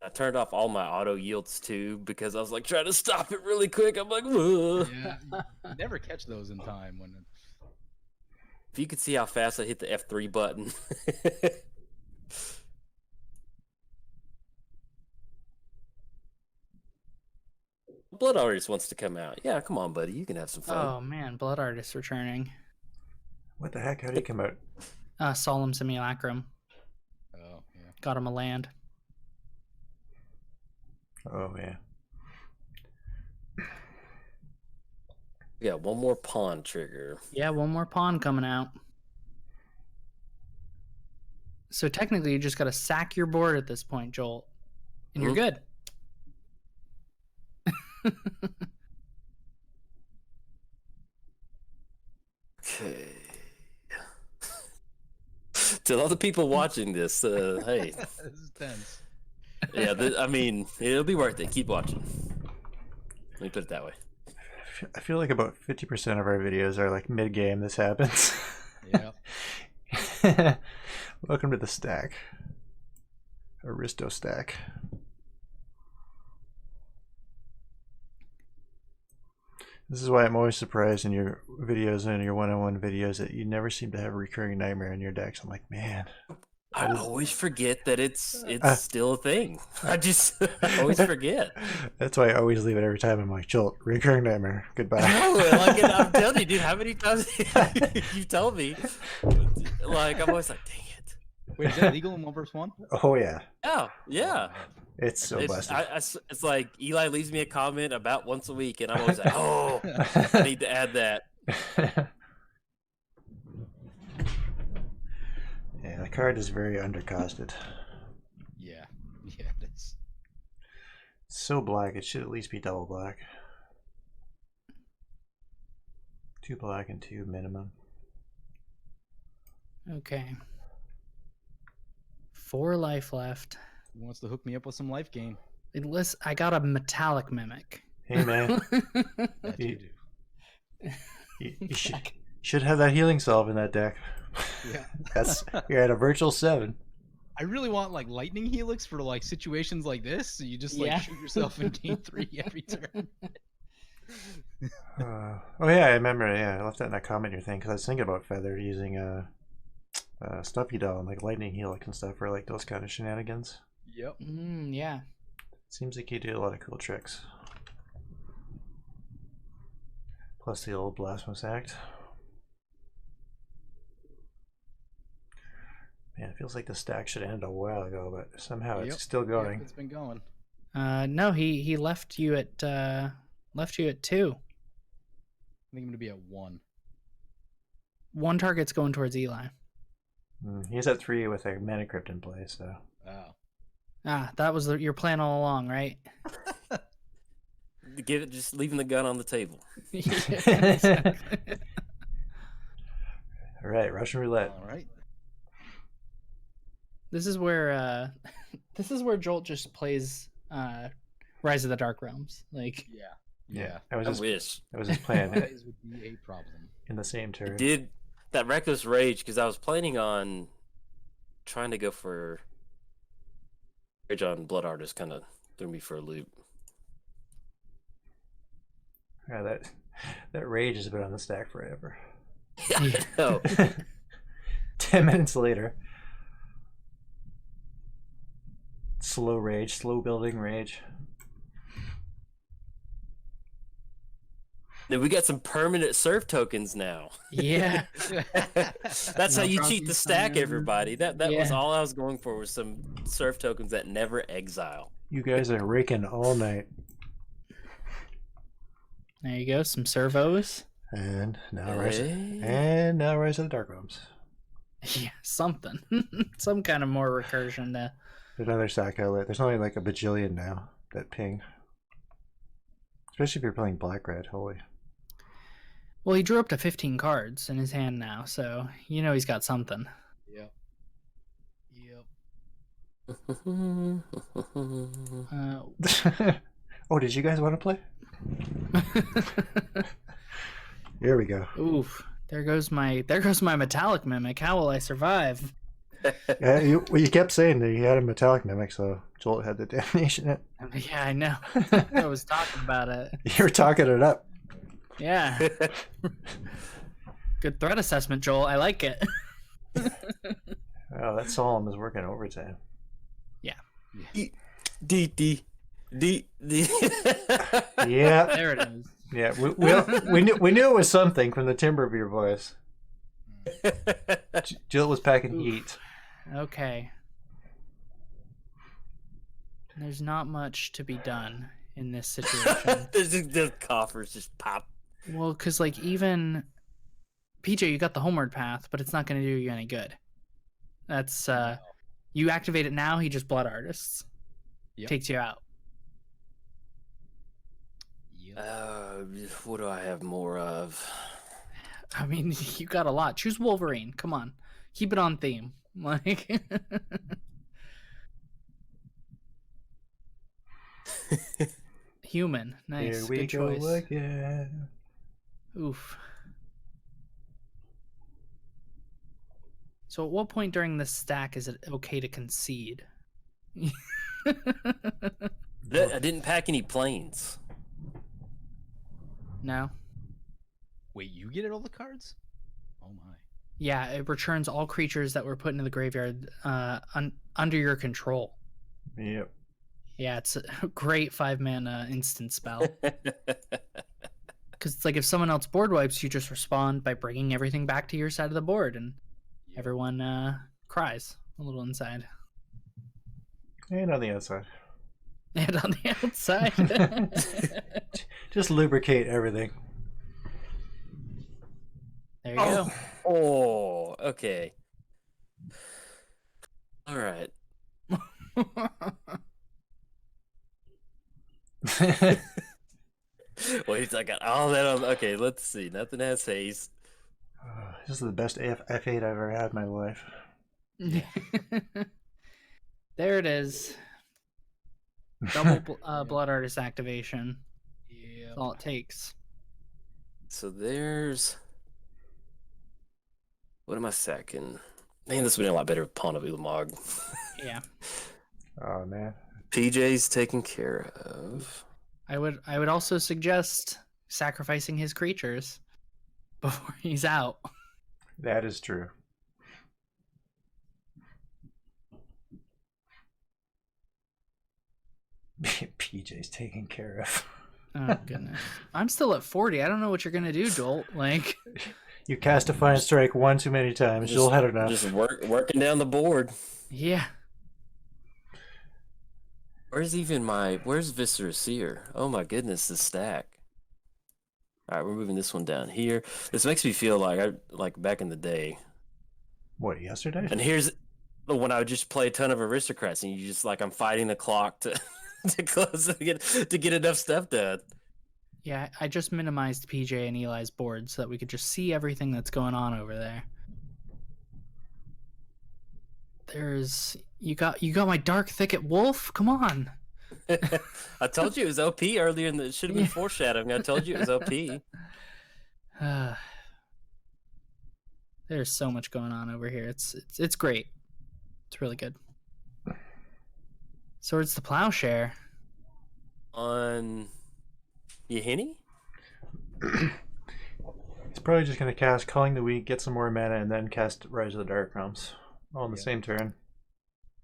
I turned off all my auto yields too because I was like trying to stop it really quick. I'm like, whoa. Yeah, you never catch those in time when. If you could see how fast I hit the F3 button. Blood Artist wants to come out. Yeah, come on, buddy. You can have some fun. Oh man, Blood Artist returning. What the heck? How did he come out? Solemn Simulacrum. Oh yeah. Got him a land. Oh, yeah. Yeah, one more pawn trigger. Yeah, one more pawn coming out. So technically, you just got to sack your board at this point, Jolt, and you're good. Okay. To all the people watching this, hey. This is tense. Yeah, I mean, it'll be worth it. Keep watching. Let me put it that way. I feel like about 50% of our videos are like mid-game this happens. Yeah. Welcome to the stack. Aristo stack. This is why I'm always surprised in your videos and your one-on-one videos that you never seem to have a recurring nightmare in your decks. I'm like, man. I always forget that it's still a thing. I always forget. That's why I always leave it every time. I'm like, Jolt, recurring nightmare. Goodbye. No, like, I'm telling you, dude, how many times you told me? Like, I'm always like, dang it. Wait, is that legal in 1v1? Oh, yeah. Oh, yeah. It's so busted. It's like Eli leaves me a comment about once a week, and I'm always like, oh, I need to add that. Yeah, the card is very undercosted. Yeah. Yeah, it is. So black, it should at least be double black. 2 black and 2 minimum. Okay. 4 life left. Who wants to hook me up with some life gain? Listen, I got a metallic mimic. Hey, man. That you do. You should have that healing salve in that deck. Yeah. You're at a virtual 7. I really want like lightning helix for like situations like this. So you just like Yeah. shoot yourself in game 3 every turn. Oh yeah, I remember. Yeah, I left that in that comment your thing because I was thinking about Feather using Stuffy Doll and like lightning helix and stuff for like those kind of shenanigans. Yep. Yeah. Seems like you do a lot of cool tricks. Plus the old Blasphemous Act. Man, it feels like the stack should end a while ago, but somehow it's still going. Yep, it's been going. No, he left you at 2. I think I'm gonna be at 1. 1 target's going towards Eli. He's at 3 with a Mana Crypt in play, so. Ah, that was your plan all along, right? Just leaving the gun on the table. All right, Russian roulette. All right. This is where Jolt just plays Rise of the Dark Realms. Like, Yeah. That was I his, wish. that was his plan That would be a problem. in the same turn. Did that Reckless Rage because I was planning on trying to go for Rage on Blood Artist, kind of threw me for a loop. Yeah, that rage has been on the stack forever. I know. 10 minutes later. Slow rage, slow building rage. Then we got some permanent surf tokens now. yeah. That's how you cheat the stack, everybody. That was Yeah. all I was going for, was some surf tokens that never exile. You guys are raking all night. There you go, some servos. And now Hey. Rise of the Dark Realms. Yeah, something. Some kind of more recursion to... Another sack outlet. There's only like a bajillion now that ping. Especially if you're playing black-red, holy. Well, he drew up to 15 cards in his hand now, so you know he's got something. Yep. Oh, did you guys want to play? Here we go. Oof. There goes my metallic mimic. How will I survive? Yeah, you kept saying that you had a metallic mimic, so Jolt had the damnation it. Yeah, I know. I was talking about it. You were talking it up. Yeah. Good threat assessment, Joel. I like it. Oh, that Solemn is working overtime. Yeah. D. Yeah. There it is. Yeah, we knew it was something from the timbre of your voice. Jill was packing heat. Okay. There's not much to be done in this situation. The coffers just pop. Well, because like even PJ, you got the homeward path, but it's not going to do you any good. That's you activate it now. He just blood artists. Yep. Takes you out. What do I have more of? I mean, you got a lot. Choose Wolverine. Come on, keep it on theme. Like, human. Nice. Here we Good go choice. again. Oof. So, at what point during this stack is it okay to concede? I didn't pack any planes. No. Wait, you get all the cards? Oh my. Yeah, it returns all creatures that were put into the graveyard under your control. Yep. Yeah, it's a great 5-mana instant spell. Because it's like if someone else board wipes, you just respond by bringing everything back to your side of the board, and everyone cries a little inside. And on the outside. And on the outside. Just lubricate everything. There you go. Oh, okay. All right. Wait, I got all that on. Okay, let's see. Nothing has haste. This is the best F8 I've ever had in my life. There it is. Double blood artist activation. Yeah. That's all it takes. So there's. What am I sacking? Man, this would be a lot better with Pawn of Ulamog. Yeah. Oh man. PJ's taken care of. I would also suggest sacrificing his creatures before he's out. That is true. PJ's taken care of. Oh goodness. I'm still at 40. I don't know what you're gonna do, Jolt. Like, You cast a fine strike one too many times. You'll had enough. Just working down the board. yeah. Where's Viscera Seer? Oh my goodness, the stack. All right, we're moving this one down here. This makes me feel like back in the day. What, yesterday? And here's when I would just play a ton of aristocrats, and you just like I'm fighting the clock to close to get enough stuff done. Yeah, I just minimized PJ and Eli's board so that we could just see everything that's going on over there. You got my Dark Thicket Wolf? Come on. I told you it was OP earlier, and it should have been foreshadowing. I told you it was OP. There's so much going on over here. It's great. It's really good. Swords to Plowshare. On Yahini? He's probably just going to cast Calling the Weak, get some more mana, and then cast Rise of the Dark Realms. All in the same turn.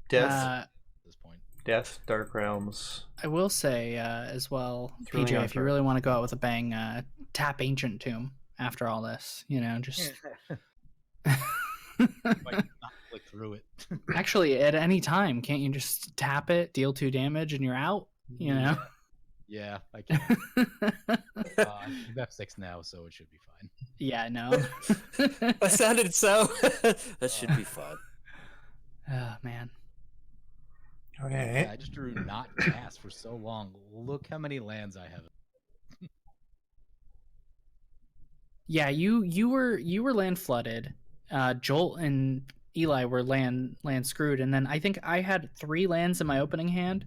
Death. At this point. Death, Dark Realms. I will say as well, really PJ, on if you for- really want to go out with a bang, tap Ancient Tomb after all this. You know, just... Might not click through it. Actually, at any time, can't you just tap it, deal 2 damage, and you're out? You know? Yeah, I can. I'm F6 now, so it should be fine. Yeah, no. That sounded so. That should be fun. Oh man. Okay. Yeah, I just drew not gas for so long. Look how many lands I have. Yeah, you were land flooded. Jolt and Eli were land screwed, and then I think I had 3 lands in my opening hand.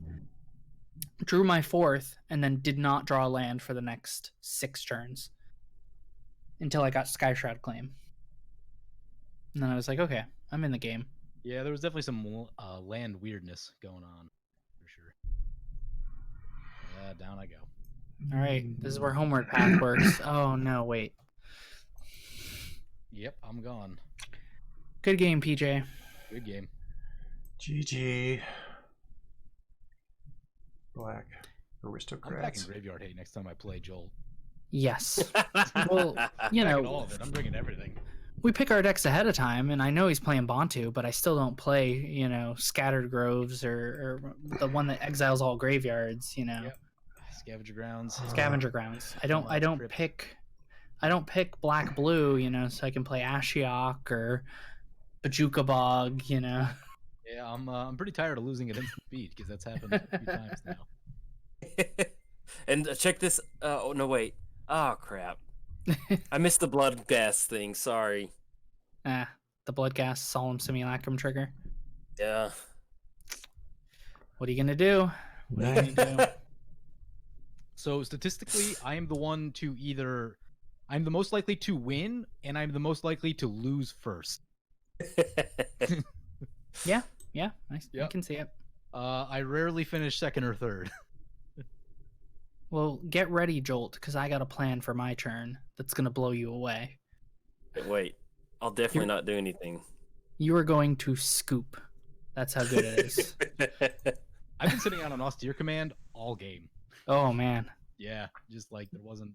Drew my 4th, and then did not draw a land for the next 6 turns until I got Sky Shroud Claim. And then I was like, okay, I'm in the game. Yeah, there was definitely some land weirdness going on, for sure. Yeah, down I go. All right, this is where Homeward Path works. Oh no, wait. Yep, I'm gone. Good game, PJ. Good game. GG. Black I'm aristocrats. packing Graveyard Hate next time I play Jolt. Yes. Well, you Packing all know, of it. I'm bringing everything. we pick our decks ahead of time, and I know he's playing Bontu, but I still don't play, you know, Scattered Groves or the one that exiles all graveyards, you know. Yep. Scavenger Grounds. Scavenger Grounds. I don't pick black blue, you know, so I can play Ashiok or Bajuka Bog, you know. Yeah, I'm pretty tired of losing at instant speed because that's happened a few times now. And check this. Oh no, wait. Oh crap! I missed the blood gas thing. Sorry. The Bloodghast Solemn Simulacrum trigger. Yeah. What are you gonna do? What are you gonna do? So statistically, I am the one to either I'm the most likely to win and I'm the most likely to lose first. Yeah, I Yep. can see it. I rarely finish second or third. Well, get ready, Jolt, because I got a plan for my turn that's gonna blow you away. Wait. I'll definitely not do anything. You are going to scoop. That's how good it is. I've been sitting on an austere command all game. Oh man. Yeah, just like there wasn't.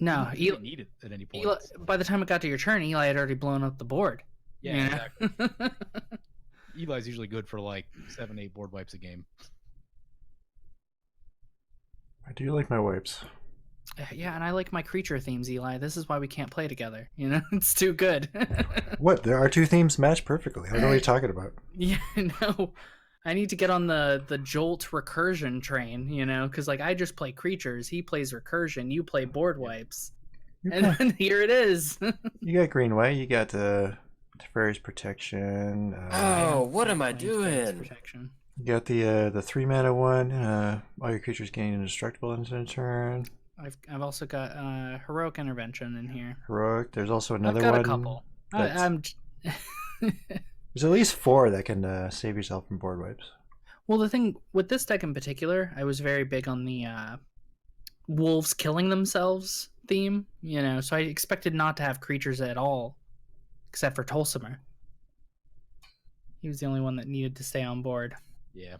No, I didn't need it at any point. Eli, by the time it got to your turn, Eli had already blown up the board. Yeah, exactly. Eli's usually good for like 7-8 board wipes a game. I do like my wipes. Yeah, and I like my creature themes, Eli. This is why we can't play together. You know, it's too good. What? There are 2 themes match perfectly. I don't know what you're talking about. Yeah, no. I need to get on the Jolt recursion train, you know, because like I just play creatures, he plays recursion, you play board wipes, and then here it is. You got green white. You got Teferi's Protection. Oh, what am I Planeswalker's doing? Protection. You got the 3-mana one. All your creatures gain indestructible into a turn. I've also got heroic intervention in here. Heroic. There's also another I've got one. a couple. that's- I'm. There's at least 4 that can save yourself from board wipes. Well, the thing with this deck in particular, I was very big on the wolves killing themselves theme, you know, so I expected not to have creatures at all, except for Tolsimir. He was the only one that needed to stay on board. Yeah.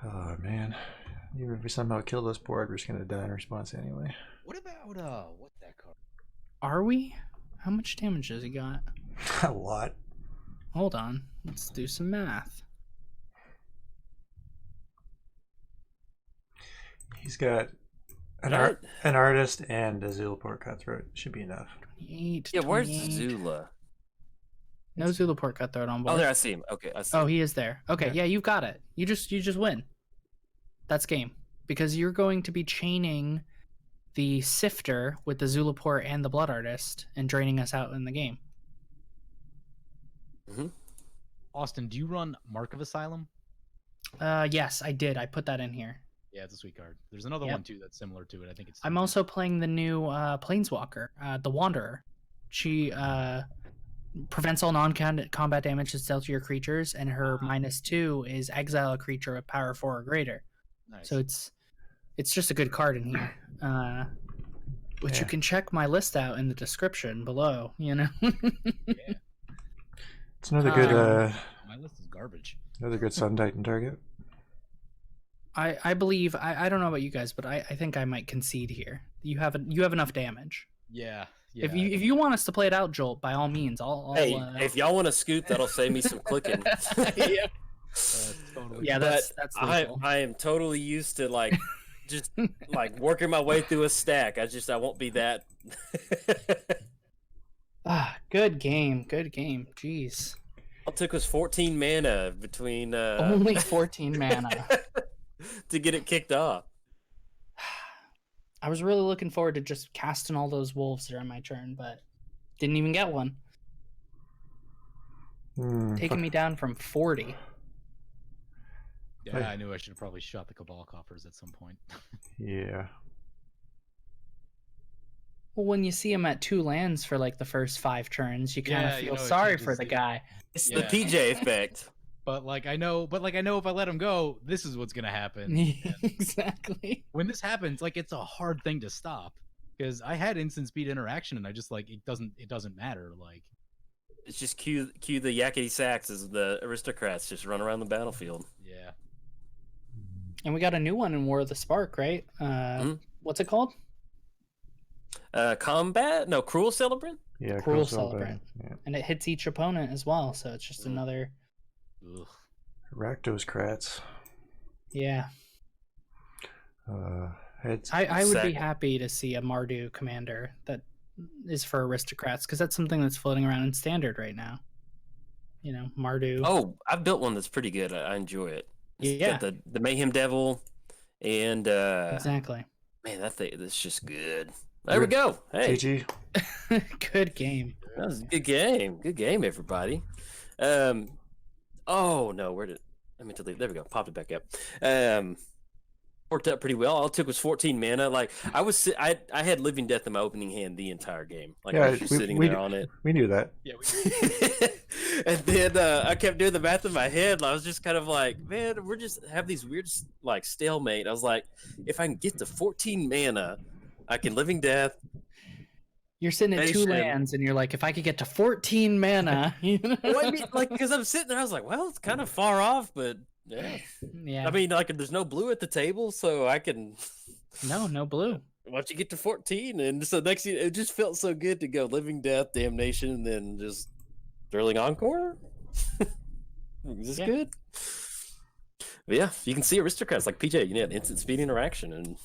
Oh man. Even if we somehow kill this board, we're just gonna die in response anyway. What about what's that card? Are we? How much damage has he got? A lot. Hold on. Let's do some math. He's got an What? an artist and a Zulaport Cutthroat. Should be enough. 28, Yeah, where's 28. Zula? No Zulaport Cutthroat on board. Oh, there, I see him. Okay, I see Oh, him. he is there. Okay, Yeah. yeah, you've got it. You just win. That's game. Because you're going to be chaining the Sifter with the Zulaport and the Blood Artist and draining us out in the game. Austin, do you run Mark of Asylum? Yes, I did. I put that in here. Yeah, it's a sweet card. There's another Yep. one too that's similar to it. I think it's. I'm also playing the new Planeswalker, the Wanderer. She prevents all non-combat damage that's dealt to your creatures, and her -2 is exile a creature with power 4 or greater. Nice. So it's just a good card in here. Which you Yeah. can check my list out in the description below, you know. Yeah, It's another good my list is garbage. another good Sun Titan target. I believe I don't know about you guys, but I think I might concede here. You have enough damage. Yeah. Yeah. If you want us to play it out, Jolt, by all means, I'll Hey, if y'all want to scoop, that'll save me some clicking. yeah. Totally. Yeah, But that's I legal. I am totally used to like just like working my way through a stack. I won't be that. Ah, good game. Good game. Jeez. All it took was 14 mana between Only 14 mana. to get it kicked off. I was really looking forward to just casting all those wolves during my turn, but didn't even get one. Taking me down from 40. Yeah, I knew I should have probably shot the Cabal Coffers at some point. Yeah. Well, when you see him at 2 lands for like the first 5 turns, you kind of Yeah, you feel know, it sorry changes for the the- guy. It's Yeah. the PJ effect. But I know if I let him go, this is what's gonna happen. And Exactly. when this happens, like it's a hard thing to stop. Because I had instant speed interaction and I just like it doesn't matter. Like It's just cue the yakety sax as the aristocrats just run around the battlefield. yeah. And we got a new one in War of the Spark, right? What's it called? Combat? No, Cruel Celebrant? Yeah, Cruel Celebrant. Celebrant. Yeah. And it hits each opponent as well, so it's just another. Ugh. Rakdos Yeah. It's I would be Exactly. happy to see a Mardu commander that is for aristocrats, because that's something that's floating around in standard right now. You know, Mardu. Oh, I've built one that's pretty good. I enjoy it. It's Yeah. got the Mayhem Devil and Exactly. man, that's just good. There we go. Hey, GG. Good game. that was a good game. Good game, everybody. Oh no, I meant to leave. There we go. Popped it back up. Worked out pretty well. All it took was 14 mana. Like I had Living Death in my opening hand the entire game. Like I was just sitting there on it. We knew that. Yeah, And then I kept doing the math in my head. And I was just kind of like, man, we're just have these weird like stalemate. I was like, if I can get to 14 mana, I can Living Death. You're sitting at 2 Nation. lands, and you're like, if I could get to 14 mana. You know? Well, I mean, like, because I'm sitting there, I was like, well, it's kind of far off, but yeah. Yeah. I mean, like, there's no blue at the table, so I can. No blue. Once you get to 14, and so next year, it just felt so good to go Living Death, Damnation, and then just Sterling Encore. Is this Yeah. good? But yeah, you can see aristocrats like PJ. You need instant speed interaction and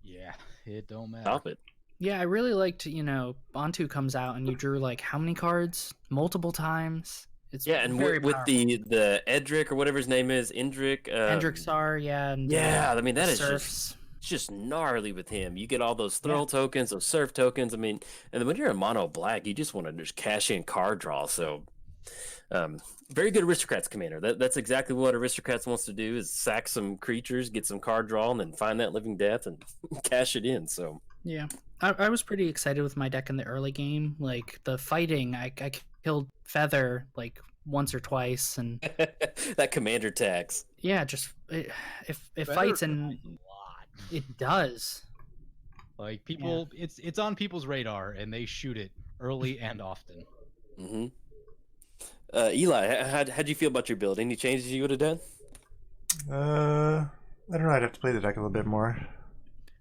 yeah, it don't matter. stop it. Yeah, I really liked, Bontu comes out and you drew like how many cards? Multiple times. It's Yeah, and very with powerful. the Edric or whatever his name is, Endrick. Hendrixar, yeah. And, Yeah, I mean that is Serfs. just gnarly with him. You get all those throw tokens, those surf tokens. I mean, and then when you're in mono black, you just want to just cash in card draw. So, very good aristocrats commander. That's exactly what aristocrats wants to do: is sack some creatures, get some card draw, and then find that Living Death and cash it in. So Yeah. I was pretty excited with my deck in the early game. Like the fighting, I killed Feather like once or twice, and that commander tax. yeah, just it Better fights and a lot. it does. Like people, it's on people's radar and they shoot it early and often. Mm-hmm. Eli, how'd you feel about your build? Any changes you would have done? I don't know. I'd have to play the deck a little bit more.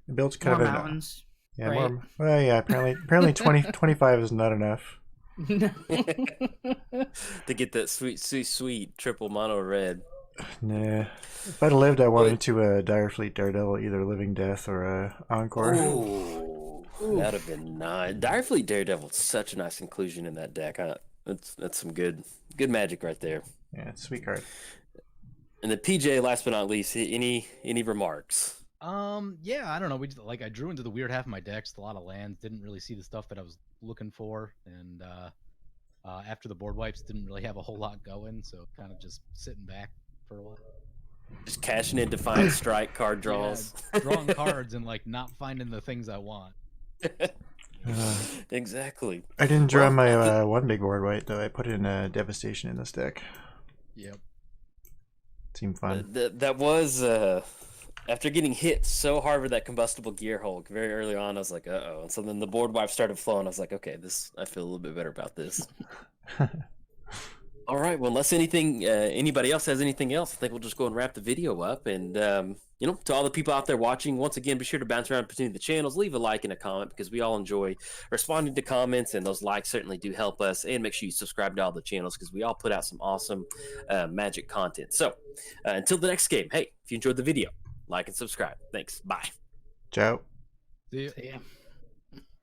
The build's kind More of mountains. yeah, right? more. Well, yeah. Apparently 25 is not enough. To get that sweet triple mono red. Nah. If I'd lived, I wanted to Direfleet Daredevil, either Living Death or Encore. Ooh, that'd have been nice. Direfleet Daredevil, such a nice inclusion in that deck. That's some good magic right there. Yeah, it's a sweet card. And the PJ, last but not least, any remarks? Yeah, I don't know. I drew into the weird half of my decks, a lot of lands, didn't really see the stuff that I was looking for, and after the board wipes, didn't really have a whole lot going, so kind of just sitting back for a while. Just cashing in Defiant Strike card draws. Yeah, drawing cards and like not finding the things I want. Exactly. I didn't draw Well, my one big board white though. I put in Devastation in this deck. Yep. Seemed fun. That was after getting hit so hard with that combustible gear Hulk very early on. I was like, uh-oh. And so then the board wipe started flowing. I was like, okay, I feel a little bit better about this. All right. Well, unless anybody else has anything else, I think we'll just go and wrap the video up. And to all the people out there watching, once again, be sure to bounce around between the channels, leave a like and a comment because we all enjoy responding to comments, and those likes certainly do help us. And make sure you subscribe to all the channels because we all put out some awesome Magic content. So until the next game, hey, if you enjoyed the video, like and subscribe. Thanks. Bye. Ciao. See ya. See ya.